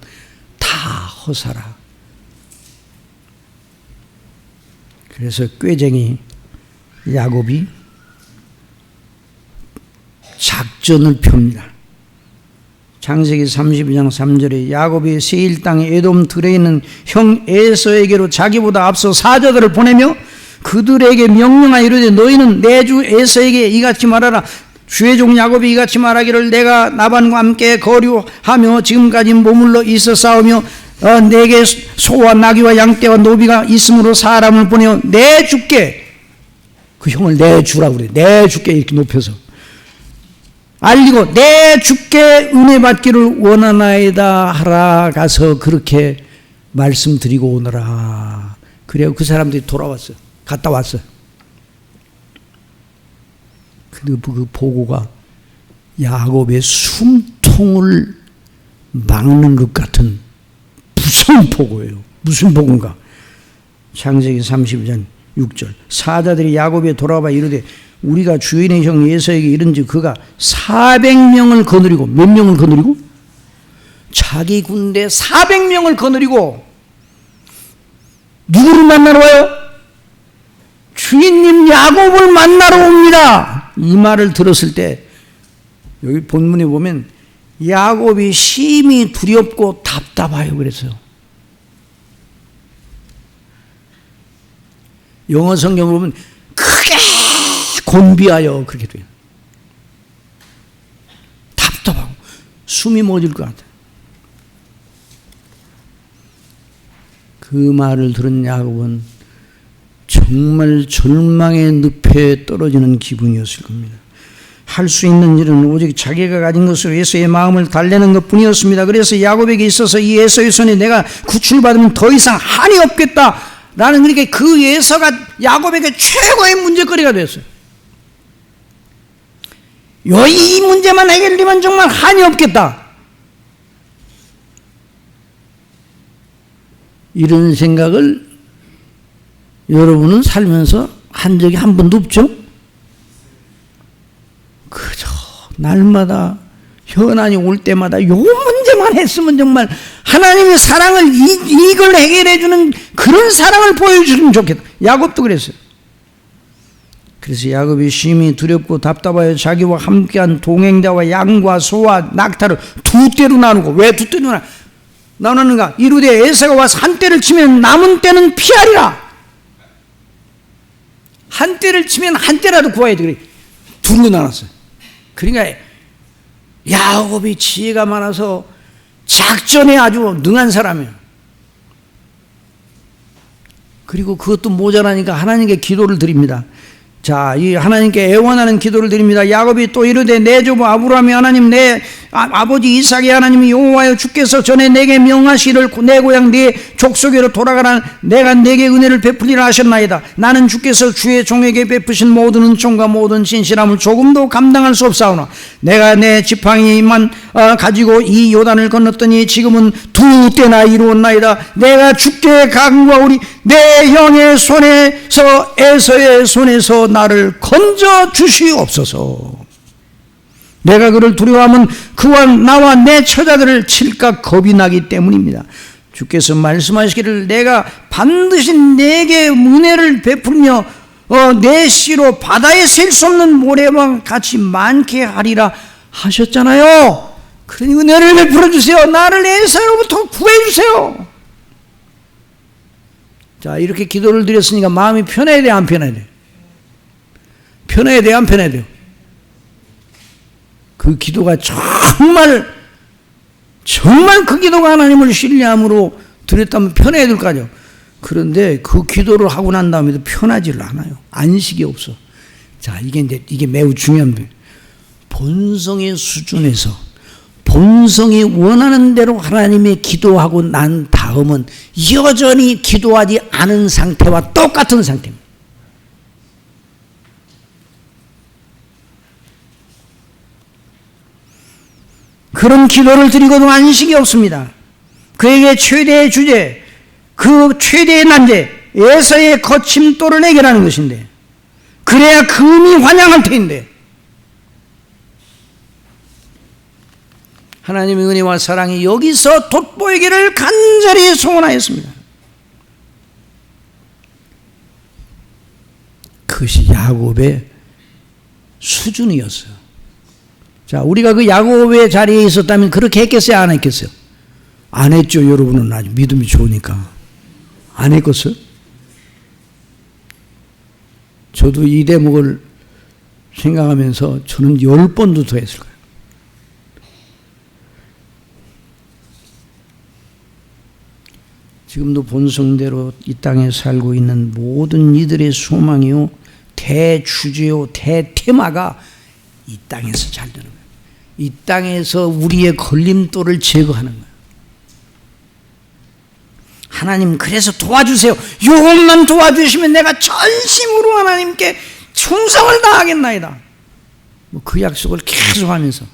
Speaker 1: 다 허사라. 그래서 꾀쟁이 야곱이 작전을 펴니다. 창세기 32장 3절에 야곱이 세일 땅에 에돔 들에 있는 형 에서에게로 자기보다 앞서 사자들을 보내며 그들에게 명령하여 이르되 너희는 내 주 에서에게 이같이 말하라. 주의 종 야곱이 이같이 말하기를 내가 나반과 함께 거류하며 지금까지 머물러 있었사오며 내게 소와 나귀와 양떼와 노비가 있으므로 사람을 보내어 내 주께 그 형을 내 주라고 그래. 내 주께 이렇게 높여서 알리고 내 주께 은혜 받기를 원하나이다 하라. 가서 그렇게 말씀드리고 오너라. 그래요. 그 사람들이 돌아왔어요. 갔다 왔어요. 그리고 그 보고가 야곱의 숨통을 통을 막는 것 같은 무서운 보고예요. 무슨 보고인가? 창세기 32장 6절. 사자들이 야곱에 돌아와 이르되 우리가 주인의 형 에서에게 이른즉 그가 400명을 거느리고, 몇 명을 거느리고? 자기 군대 400명을 거느리고 누구를 만나러 와요? 주인님 야곱을 만나러 옵니다. 이 말을 들었을 때 여기 본문에 보면 야곱이 심히 두렵고 답답하여 그랬어요. 영어 성경을 보면 크게 곤비하여 그렇게 돼요. 답답하고 숨이 멎을 것 같아요. 그 말을 들은 야곱은 정말 절망의 늪에 떨어지는 기분이었을 겁니다. 할 수 있는 일은 오직 자기가 가진 것으로 에서의 마음을 달래는 것뿐이었습니다. 그래서 야곱에게 있어서 이 에서의 손에 내가 구출받으면 더 이상 한이 없겠다 라는, 그렇게 그 에서가 야곱에게 최고의 문제거리가 됐어요. 이 문제만 해결되면 정말 한이 없겠다. 이런 생각을 여러분은 살면서 한 적이 한 번도 없죠? 그저 날마다 현안이 올 때마다 요 문제만 했으면 정말 하나님의 사랑을 이걸 해결해 주는 그런 사랑을 보여주면 좋겠다. 야곱도 그랬어요. 그래서 야곱이 심히 두렵고 답답하여 자기와 함께한 동행자와 양과 소와 낙타를 두 떼로 나누고, 왜 두 떼로 나누는가? 이르되 에사가 와서 한 떼를 치면 남은 떼는 피하리라. 한 떼를 치면 한 떼라도 구해야 돼. 그래. 둘로 나눴어요. 그러니까 야곱이 지혜가 많아서 작전에 아주 능한 사람이에요. 그리고 그것도 모자라니까 하나님께 기도를 드립니다. 자, 이 하나님께 애원하는 기도를 드립니다. 야곱이 또 이르되 내 조부 아브라함의 하나님, 내 아버지 이삭의 하나님 여호와여, 주께서 전에 내게 명하시를 내 고향 네 족속으로 돌아가라. 내가 내게 은혜를 베풀리라 하셨나이다. 나는 주께서 주의 종에게 베푸신 모든 은총과 모든 진실함을 조금도 감당할 수 없사오나 내가 내 지팡이만 가지고 이 요단을 건넜더니 지금은 두 때나 이루었나이다. 내가 주께 간구하오리 내 형의 손에서 에서의 손에서 나를 건져 주시옵소서. 내가 그를 두려워하면 그와 나와 내 처자들을 칠까 겁이 나기 때문입니다. 주께서 말씀하시기를 내가 반드시 내게 은혜를 베풀며 내 씨로 바다에 셀 수 없는 모래와 같이 많게 하리라 하셨잖아요. 그러니 은혜를 베풀어 주세요. 나를 에서로부터 구해 주세요. 자, 이렇게 기도를 드렸으니까 마음이 편해야 돼, 안 편해야 돼? 편해야 돼, 안 편해야 돼요? 그 기도가 정말 그 기도가 하나님을 신뢰함으로 드렸다면 편해야 될 거 아니에요. 그런데 그 기도를 하고 난 다음에도 편하지를 않아요. 안식이 없어. 자, 이게 매우 중요한 거예요. 본성의 수준에서 본성이 원하는 대로 하나님의 기도하고 난 다음은 여전히 기도하지 않은 상태와 똑같은 상태입니다. 그런 기도를 드리고도 안식이 없습니다. 그에게 최대의 주제, 그 최대의 난제, 에서의 거침돌을 해결하는 것인데, 그래야 금이 환영할 터인데, 하나님의 은혜와 사랑이 여기서 돋보이기를 간절히 소원하였습니다. 그것이 야곱의 수준이었어요. 자, 우리가 그 야곱의 자리에 있었다면 그렇게 했겠어요, 안 했겠어요? 안 했죠. 여러분은 아주 믿음이 좋으니까. 안 했겠어요? 저도 이 대목을 생각하면서 저는 10번도 더 했을 거예요. 지금도 본성대로 이 땅에 살고 있는 모든 이들의 소망이요, 대주제요, 대테마가 이 땅에서 잘 되는 거예요. 이 땅에서 우리의 걸림돌을 제거하는 거예요. 하나님, 그래서 도와주세요. 요것만 도와주시면 내가 전심으로 하나님께 충성을 다하겠나이다. 그 약속을 계속 하면서,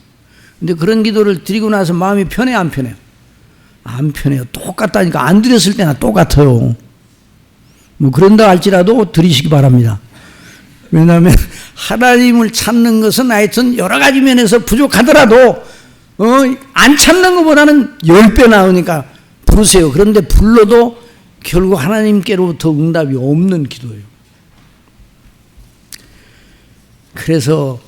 Speaker 1: 근데 그런 기도를 드리고 나서 마음이 편해, 안 편해요? 안 편해요. 똑같다니까. 안 드렸을 때나 똑같아요. 뭐 그런다 할지라도 드리시기 바랍니다. 왜냐하면 하나님을 찾는 것은 하여튼 여러 가지 면에서 부족하더라도 안 찾는 것보다는 10배 나으니까 부르세요. 그런데 불러도 결국 하나님께로부터 응답이 없는 기도예요. 그래서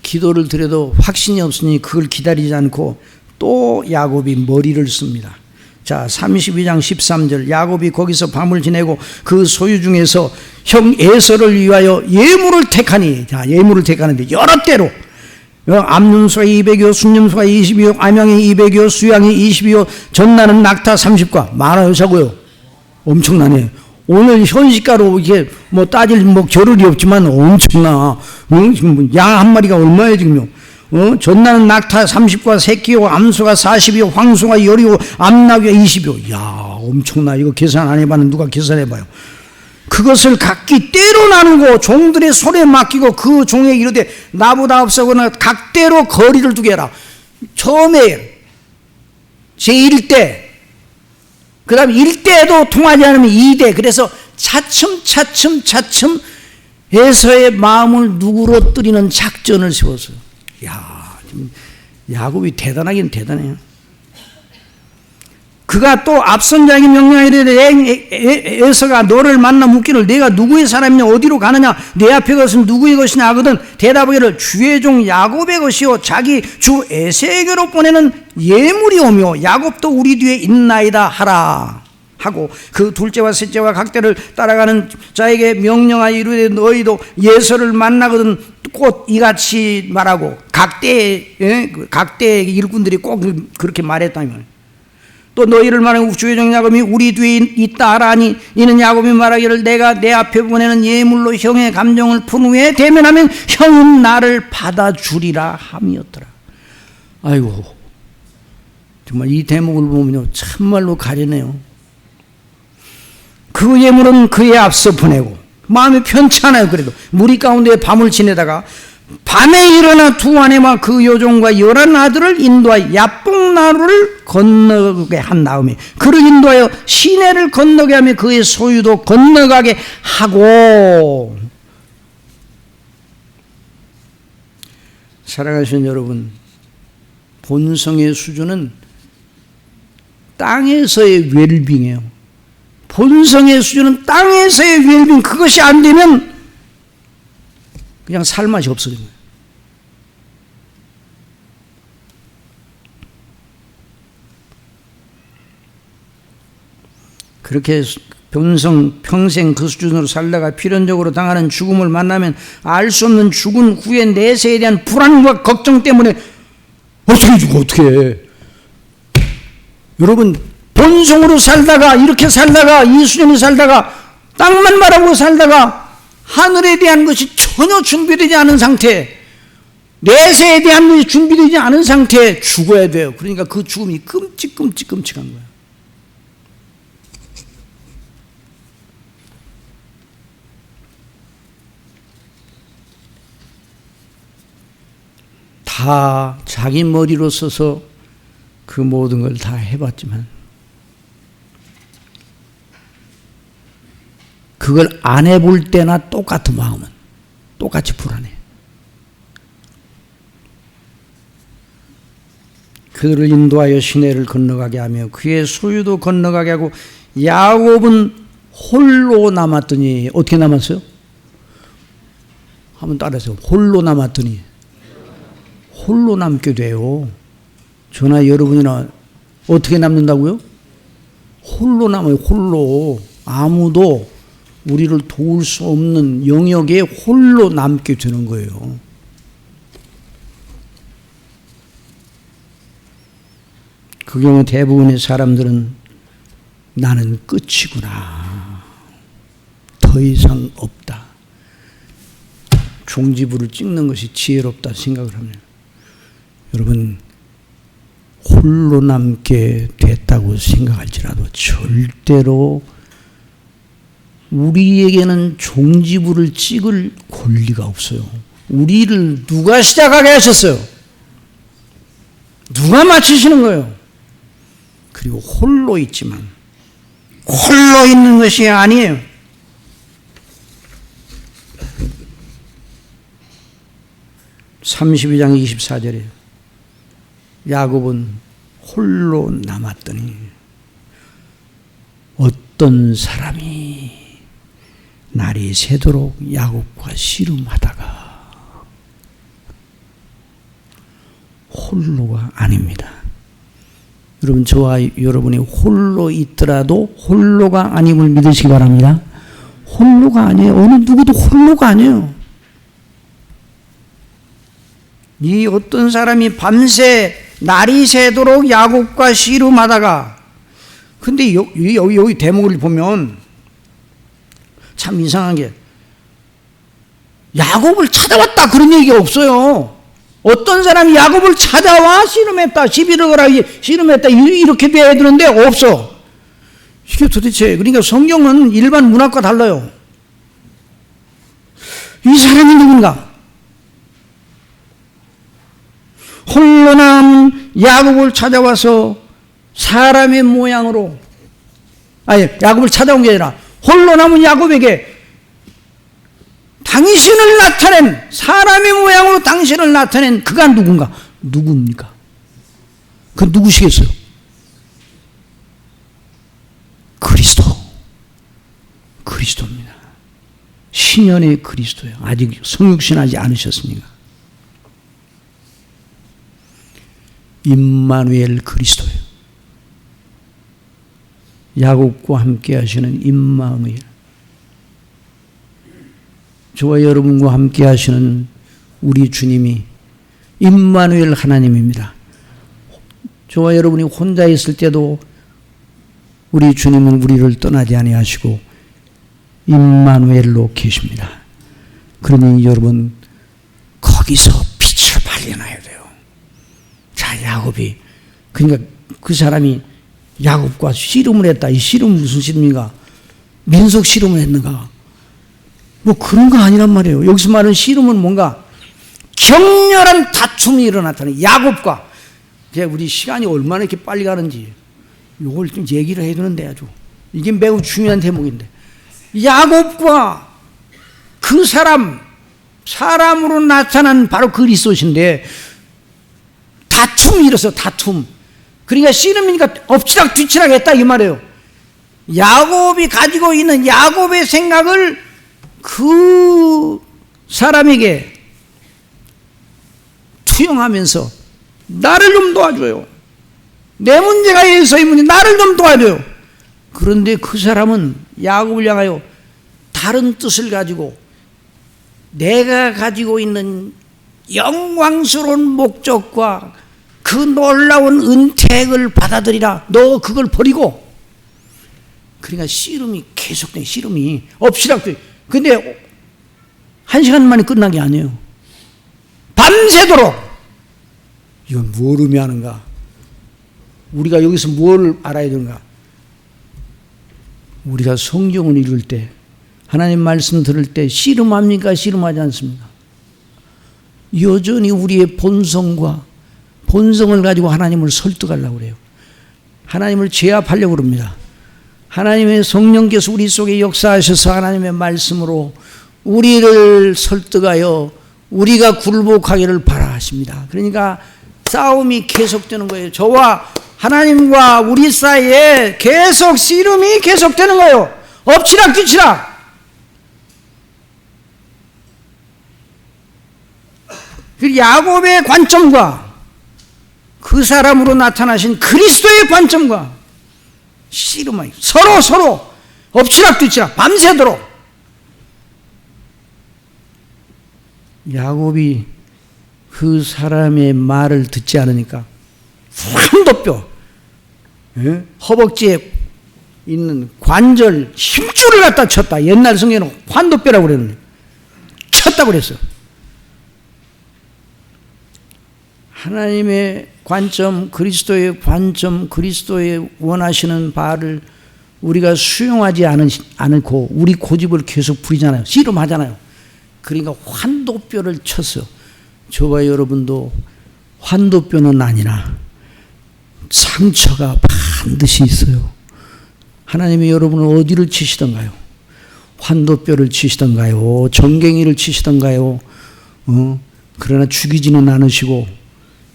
Speaker 1: 기도를 드려도 확신이 없으니 그걸 기다리지 않고 또 야곱이 머리를 씁니다. 자, 32장 13절, 야곱이 거기서 밤을 지내고 그 소유 중에서 형 에서를 위하여 예물을 택하니, 자, 예물을 택하는데 여러 때로 암윤수가 200여, 순념수가 20여, 암양이 200여, 수양이 20여, 전나는 낙타 30과 많아요, 적어요? 엄청나네. 오늘 현시가로 이게 뭐 따질 뭐 겨를이 없지만 엄청나. 양 한 마리가 얼마예요 지금요? 전나는 낙타 30과 새끼요, 암수가 40이요, 황수가 10이요, 암낙이가 20이요. 야, 엄청나. 이거 계산 안 해봤는데 누가 계산해봐요. 그것을 각기 때로 나누고 종들의 손에 맡기고 그 종에게 이르되 나보다 앞서거나 각대로 거리를 두게 해라. 처음에 제1대, 그 다음에 1대도 통하지 않으면 2대. 그래서 차츰 에서의 마음을 누그러뜨리는 작전을 세웠어요. 야, 야곱이 대단하긴 대단해요. 그가 또 앞선 자에게 명령하되 에서가 너를 만나 묻기를 내가 누구의 사람이냐 어디로 가느냐 내 앞에 것은 누구의 것이냐 하거든 대답하기를 주의 종 야곱의 것이요 자기 주 에서에게로 보내는 예물이 오며 야곱도 우리 뒤에 있나이다 하라 하고 그 둘째와 셋째와 각대를 따라가는 자에게 명령하여 이르되 너희도 에서를 만나거든 꼭 이같이 말하고 각대의 일꾼들이 꼭 그렇게 말했다면 또 너희를 말하고 주의 종 야곱이 우리 뒤에 있다 하라니 이는 야곱이 말하기를 내가 내 앞에 보내는 예물로 형의 감정을 푼 후에 대면하면 형은 나를 받아주리라 함이었더라. 아이고 정말 이 대목을 보면요 참말로 가련해요. 그 예물은 그의 앞서 보내고 마음이 편찮아요. 그래도 무리 가운데 밤을 지내다가 밤에 일어나 두 아내와 그 여종과 11 아들을 인도하여 야복나루를 건너게 한 다음에 그를 인도하여 시내를 건너게 하며 그의 소유도 건너가게 하고. 사랑하시는 여러분, 본성의 수준은 땅에서의 웰빙이에요. 본성의 수준은 땅에서의 웰빙. 그것이 안 되면 그냥 살 맛이 없어진 거예요. 그렇게 평생 그 수준으로 살다가 필연적으로 당하는 죽음을 만나면 알 수 없는 죽은 후의 내세에 대한 불안과 걱정 때문에 어떻게 죽어 어떻게 해. 여러분 본성으로 살다가 이렇게 살다가 이 수준에 살다가 땅만 바라보고 살다가 하늘에 대한 것이 전혀 준비되지 않은 상태, 내세에 대한 것이 준비되지 않은 상태에 죽어야 돼요. 그러니까 그 죽음이 끔찍한 거예요. 다 자기 머리로 써서 그 모든 걸 다 해봤지만 그걸 안 해볼 때나 똑같은 마음은 똑같이 불안해. 그들을 인도하여 시내를 건너가게 하며 그의 소유도 건너가게 하고 야곱은 홀로 남았더니 어떻게 남았어요? 한번 따라하세요. 홀로 남았더니 홀로 남게 돼요. 저나 여러분이나 어떻게 남는다고요? 홀로 남아요. 홀로. 아무도 우리를 도울 수 없는 영역에 홀로 남게 되는 거예요. 그 경우 대부분의 사람들은 나는 끝이구나. 더 이상 없다. 종지부를 찍는 것이 지혜롭다 생각을 합니다. 여러분 홀로 남게 됐다고 생각할지라도 절대로 우리에게는 종지부를 찍을 권리가 없어요. 우리를 누가 시작하게 하셨어요? 누가 맞추시는 거예요? 그리고 홀로 있지만 홀로 있는 것이 아니에요. (32장 24절에) 야곱은 홀로 남았더니 어떤 사람이 날이 새도록 야곱과 씨름하다가, 홀로가 아닙니다. 여러분, 저와 여러분이 홀로 있더라도 홀로가 아님을 믿으시기 바랍니다. 홀로가 아니에요. 어느 누구도 홀로가 아니에요. 이 어떤 사람이 밤새 날이 새도록 야곱과 씨름하다가, 근데 여기 대목을 보면 참 이상한 게, 야곱을 찾아왔다 그런 얘기가 없어요. 어떤 사람이 야곱을 찾아와 씨름했다, 시비를 걸어 씨름했다 이렇게 돼야 되는데 없어. 이게 도대체, 그러니까 성경은 일반 문학과 달라요. 이 사람이 누군가? 홀로 남은 야곱을 찾아와서 사람의 모양으로, 아니 야곱을 찾아온 게 아니라 홀로 남은 야곱에게 당신을 나타낸, 사람의 모양으로 당신을 나타낸 그가 누군가? 누굽니까? 그 누구시겠어요? 그리스도입니다. 신연의 그리스도예요. 아직 성육신하지 않으셨습니까? 임마누엘 그리스도예요. 야곱과 함께 하시는 임마누엘, 저와 여러분과 함께 하시는 우리 주님이 임마누엘 하나님입니다. 저와 여러분이 혼자 있을 때도 우리 주님은 우리를 떠나지 아니하시고 임마누엘로 계십니다. 그러니 여러분, 거기서 빛을 발견해야 돼요. 자, 야곱이, 그러니까 그 사람이 야곱과 씨름을 했다. 이 씨름은 무슨 씨름인가? 민속 씨름을 했는가? 뭐 그런 거 아니란 말이에요. 여기서 말하는 씨름은 뭔가 격렬한 다툼이 일어났다는, 야곱과, 이제 우리 시간이 얼마나 이렇게 빨리 가는지 이걸 좀 얘기를 해야 되는데, 아주 이게 매우 중요한 대목인데, 야곱과 그 사람으로 나타난 바로 그리스도신데 다툼이 일어서, 다툼. 그러니까 씨름이니까 엎치락 뒤치락 했다 이 말이에요. 야곱이 가지고 있는 야곱의 생각을 그 사람에게 투영하면서 나를 좀 도와줘요. 내 문제가 여기서 이 문제, 나를 좀 도와줘요. 그런데 그 사람은 야곱을 향하여 다른 뜻을 가지고, 내가 가지고 있는 영광스러운 목적과 그 놀라운 은택을 받아들이라, 너 그걸 버리고. 그러니까 씨름이 계속돼. 씨름이 엎치락뒤. 근데 1시간 만에 끝난 게 아니에요. 밤새도록. 이건 뭘 의미하는가? 우리가 여기서 뭘 알아야 되는가? 우리가 성경을 읽을 때, 하나님 말씀 들을 때 씨름합니까? 씨름하지 않습니까? 여전히 우리의 본성을 가지고 하나님을 설득하려고 그래요. 하나님을 제압하려고 그럽니다. 하나님의 성령께서 우리 속에 역사하셔서 하나님의 말씀으로 우리를 설득하여 우리가 굴복하기를 바라십니다. 그러니까 싸움이 계속되는 거예요. 저와 하나님과 우리 사이에 계속 씨름이 계속되는 거예요. 엎치락 뒤치락. 그 야곱의 관점과 그 사람으로 나타나신 그리스도의 관점과 씨름하여 서로 엎치락 뒤치락 밤새도록. 야곱이 그 사람의 말을 듣지 않으니까 환도뼈, 허벅지에 있는 관절 힘줄을 갖다 쳤다. 옛날 성경에는 환도뼈라고 그랬는데 쳤다고 그랬어요. 하나님의 관점, 그리스도의 관점, 그리스도의 원하시는 바를 우리가 수용하지 않고 우리 고집을 계속 부리잖아요. 씨름하잖아요. 그러니까 환도뼈를 쳤어요. 저와 여러분도 환도뼈는 아니나 상처가 반드시 있어요. 하나님이 여러분을 어디를 치시던가요? 환도뼈를 치시던가요? 정갱이를 치시던가요? 그러나 죽이지는 않으시고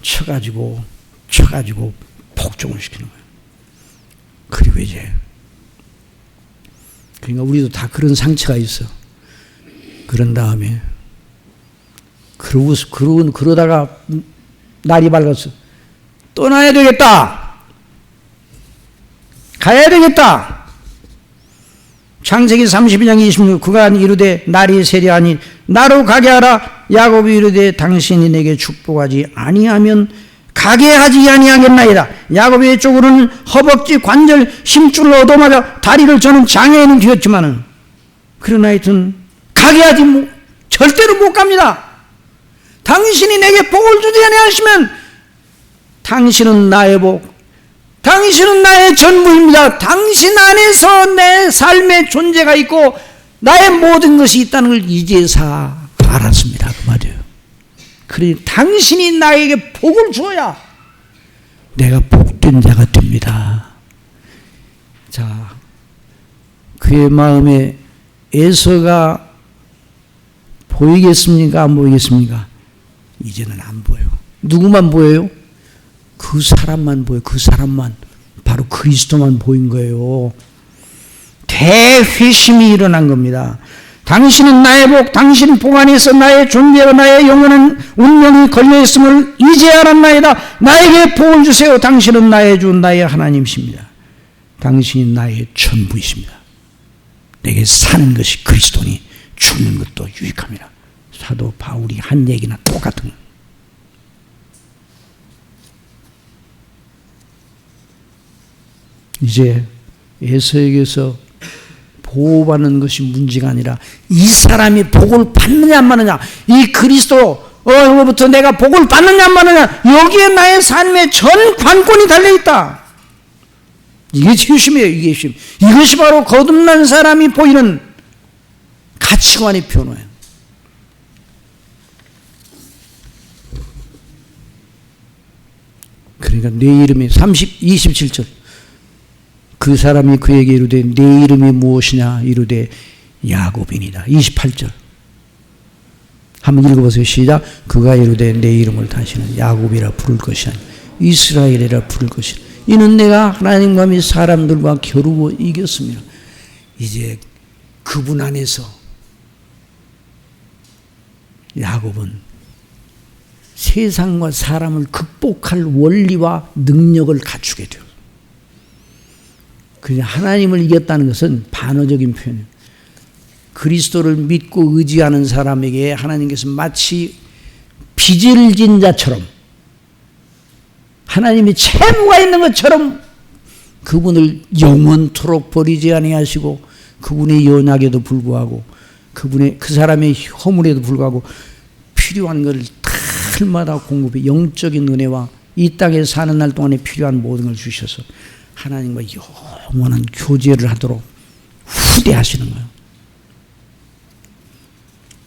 Speaker 1: 쳐가지고 복종을 시키는 거예요. 그리고 이제 그러니까 우리도 다 그런 상처가 있어. 그런 다음에 그러다가 날이 밝았어. 떠나야 되겠다. 가야 되겠다. 창세기 32장 26 그가 이르되 날이 세려하니 나로 가게 하라. 야곱이 이르되 당신이 내게 축복하지 아니하면 가게 하지 아니하겠나이다. 야곱의 쪽으로는 허벅지 관절 힘줄로 얻어맞아 다리를 저는 장애인은 되었지만은 그러나 하여튼 가게 하지 절대로 못 갑니다. 당신이 내게 복을 주지 아니하시면 당신은 나의 복, 당신은 나의 전부입니다. 당신 안에서 내 삶의 존재가 있고 나의 모든 것이 있다는 걸 이제서 알았습니다. 그 말이에요. 그러니 당신이 나에게 복을 주어야 내가 복된 자가 됩니다. 자, 그의 마음에 에서가 보이겠습니까? 안 보이겠습니까? 이제는 안 보여요. 누구만 보여요? 그 사람만 보여요. 그 사람만. 바로 그리스도만 보인 거예요. 대회심이 일어난 겁니다. 당신은 나의 복, 당신 복 안에서 나의 존재와 나의 영원한 운명이 걸려있음을 이제 알았나이다. 나에게 복을 주세요. 당신은 나의 주, 나의 하나님이십니다. 당신이 나의 전부이십니다. 내게 사는 것이 그리스도니 죽는 것도 유익합니다. 사도 바울이 한 얘기나 똑같은 거예요. 이제 에서에게서 보호받는 것이 문제가 아니라 이 사람이 복을 받느냐 안 받느냐, 이 그리스도로부터 내가 복을 받느냐 안 받느냐, 여기에 나의 삶의 전 관건이 달려있다. 이게 중심이에요. 이게 중심. 이것이 바로 거듭난 사람이 보이는 가치관의 변화예요. 그러니까 내 이름이 27절 그 사람이 그에게 이르되 내 이름이 무엇이냐 이르되 야곱이니라. 28절 한번 읽어보세요. 시작. 그가 이르되 내 이름을 다시는 야곱이라 부를 것이 아니라 이스라엘이라 부를 것이라. 이는 내가 하나님과 및 사람들과 겨루고 이겼습니다. 이제 그분 안에서 야곱은 세상과 사람을 극복할 원리와 능력을 갖추게 돼요. 그냥 하나님을 이겼다는 것은 반어적인 표현이에요. 그리스도를 믿고 의지하는 사람에게 하나님께서 마치 빚을 진 자처럼, 하나님이 채무가 있는 것처럼 그분을 영원토록 버리지 아니하시고, 그분의 연약에도 불구하고, 그 사람의 허물에도 불구하고 필요한 것을 달마다 공급해 영적인 은혜와 이 땅에 사는 날 동안에 필요한 모든 걸 주셔서 하나님과 영원한 교제를 하도록 후대하시는 거예요.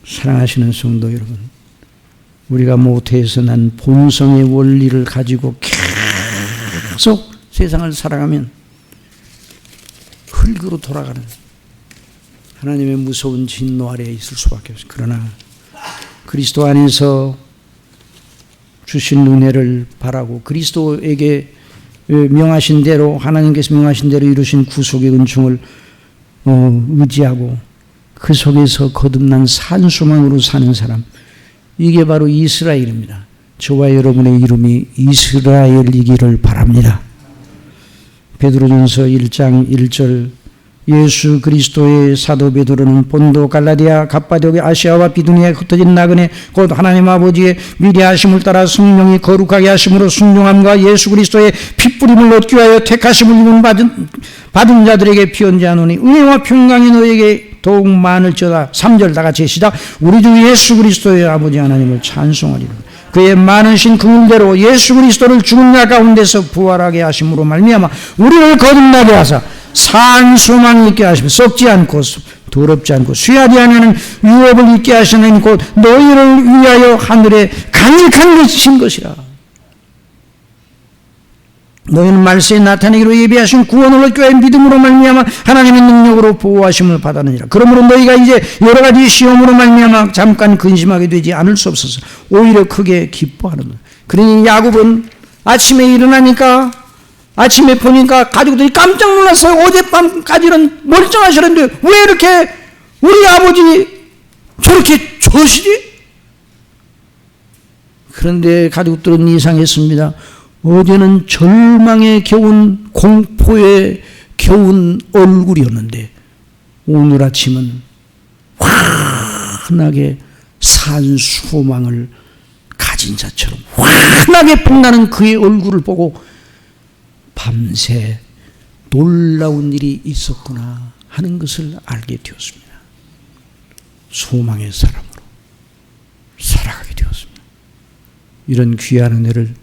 Speaker 1: 사랑하시는 성도 여러분, 우리가 모태에서 난 본성의 원리를 가지고 계속 세상을 살아가면 흙으로 돌아가는 하나님의 무서운 진노 아래에 있을 수밖에 없어요. 그러나 그리스도 안에서 주신 은혜를 바라고 그리스도에게 명하신 대로, 하나님께서 명하신 대로 이루신 구속의 은총을 의지하고 그 속에서 거듭난 산소망으로 사는 사람, 이게 바로 이스라엘입니다. 저와 여러분의 이름이 이스라엘이기를 바랍니다. 베드로전서 1장 1절 예수 그리스도의 사도 베드로는 본도, 갈라디아, 갑바도기, 아시아와 비두니아에 흩어진 나그네 곧 하나님 아버지의 미래하심을 따라 성령이 거룩하게 하심으로 순종함과 예수 그리스도의 핏부림을 얻기 위하여 택하심을 입은 받은 자들에게 피언자노니 은혜와 평강이 너에게 더욱 많을지어다. 3절 다 같이 시작. 우리 주 예수 그리스도의 아버지 하나님을 찬송하리라. 그의 많으신 긍휼대로 예수 그리스도를 죽은 자 가운데서 부활하게 하심으로 말미암아 우리를 거듭나게 하사 산 소망 있게 하시며 썩지 않고 더럽지 않고 쇠하지 않는 유업을 있게 하시는 곧 너희를 위하여 하늘에 간직한 것이신 것이라. 너희는 말세에 나타내기로 예비하신 구원을 얻기 위하여 믿음으로 말미암아 하나님의 능력으로 보호하심을 받았느니라. 그러므로 너희가 이제 여러 가지 시험으로 말미암아 잠깐 근심하게 되지 않을 수 없어서 오히려 크게 기뻐하는 거예요. 그러니 야곱은 아침에 일어나니까 아침에 보니까 가족들이 깜짝 놀랐어요. 어젯밤까지는 멀쩡하시는데 왜 이렇게 우리 아버지 저렇게 저시지? 그런데 가족들은 이상했습니다. 어제는 절망에 겨운 공포에 겨운 얼굴이었는데 오늘 아침은 환하게 산 소망을 가진 자처럼 환하게 빛나는 그의 얼굴을 보고 밤새 놀라운 일이 있었구나 하는 것을 알게 되었습니다. 소망의 사람으로 살아가게 되었습니다. 이런 귀한 은혜를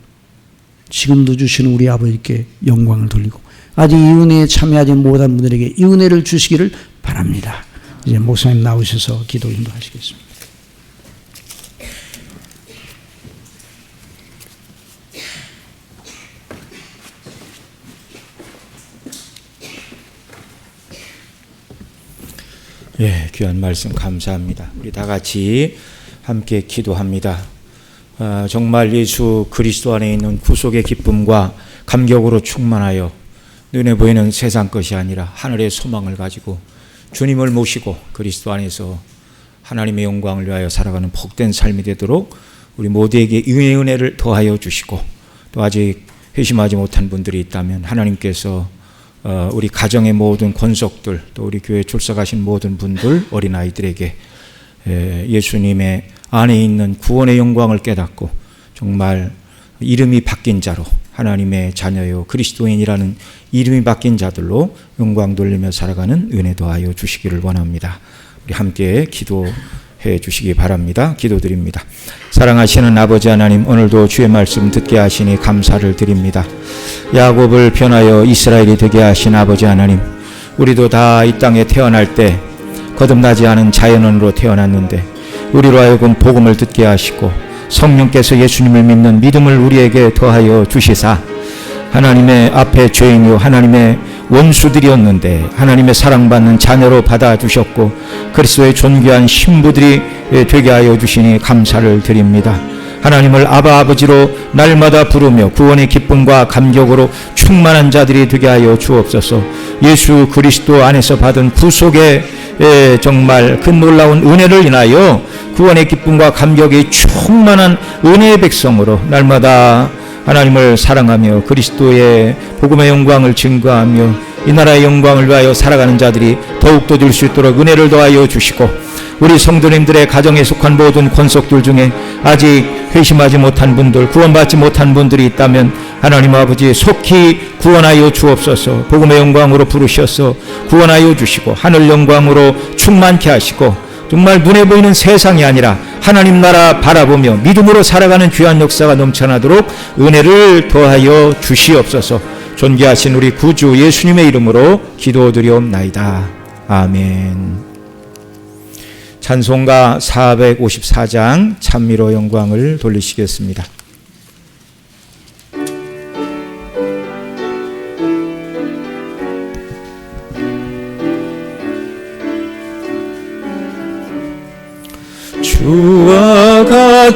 Speaker 1: 지금도 주시는 우리 아버지께 영광을 돌리고 아직 이 은혜에 참여하지 못한 분들에게 이 은혜를 주시기를 바랍니다. 이제 목사님 나오셔서 기도 인도하시겠습니다.
Speaker 2: 예, 귀한 말씀 감사합니다. 우리 다 같이 함께 기도합니다. 정말 예수 그리스도 안에 있는 구속의 기쁨과 감격으로 충만하여 눈에 보이는 세상 것이 아니라 하늘의 소망을 가지고 주님을 모시고 그리스도 안에서 하나님의 영광을 위하여 살아가는 복된 삶이 되도록 우리 모두에게 의의 은혜를 더하여 주시고 또 아직 회심하지 못한 분들이 있다면 하나님께서 우리 가정의 모든 권속들 또 우리 교회에 출석하신 모든 분들 어린아이들에게 예수님의 안에 있는 구원의 영광을 깨닫고 정말 이름이 바뀐 자로 하나님의 자녀요 그리스도인이라는 이름이 바뀐 자들로 영광 돌리며 살아가는 은혜 더하여 주시기를 원합니다. 우리 함께 기도해 주시기 바랍니다. 기도드립니다. 사랑하시는 아버지 하나님, 오늘도 주의 말씀 듣게 하시니 감사를 드립니다. 야곱을 변하여 이스라엘이 되게 하신 아버지 하나님, 우리도 다 이 땅에 태어날 때 거듭나지 않은 자연인으로 태어났는데 우리로 하여금 복음을 듣게 하시고 성령께서 예수님을 믿는 믿음을 우리에게 더하여 주시사 하나님의 앞에 죄인이요 하나님의 원수들이었는데 하나님의 사랑받는 자녀로 받아주셨고 그리스도의 존귀한 신부들이 되게 하여 주시니 감사를 드립니다. 하나님을 아바 아버지로 날마다 부르며 구원의 기쁨과 감격으로 충만한 자들이 되게 하여 주옵소서. 예수 그리스도 안에서 받은 구속의 정말 그 놀라운 은혜를 인하여 구원의 기쁨과 감격이 충만한 은혜의 백성으로 날마다 하나님을 사랑하며 그리스도의 복음의 영광을 증거하며 이 나라의 영광을 위하여 살아가는 자들이 더욱더 될 수 있도록 은혜를 더하여 주시고 우리 성도님들의 가정에 속한 모든 권속들 중에 아직 회심하지 못한 분들, 구원받지 못한 분들이 있다면 하나님 아버지 속히 구원하여 주옵소서. 복음의 영광으로 부르셔서 구원하여 주시고 하늘 영광으로 충만케 하시고 정말 눈에 보이는 세상이 아니라 하나님 나라 바라보며 믿음으로 살아가는 귀한 역사가 넘쳐나도록 은혜를 더하여 주시옵소서. 존귀하신 우리 구주 예수님의 이름으로 기도드리옵나이다. 아멘. 찬송가 454장 찬미로 영광을 돌리시겠습니다. 주와 같은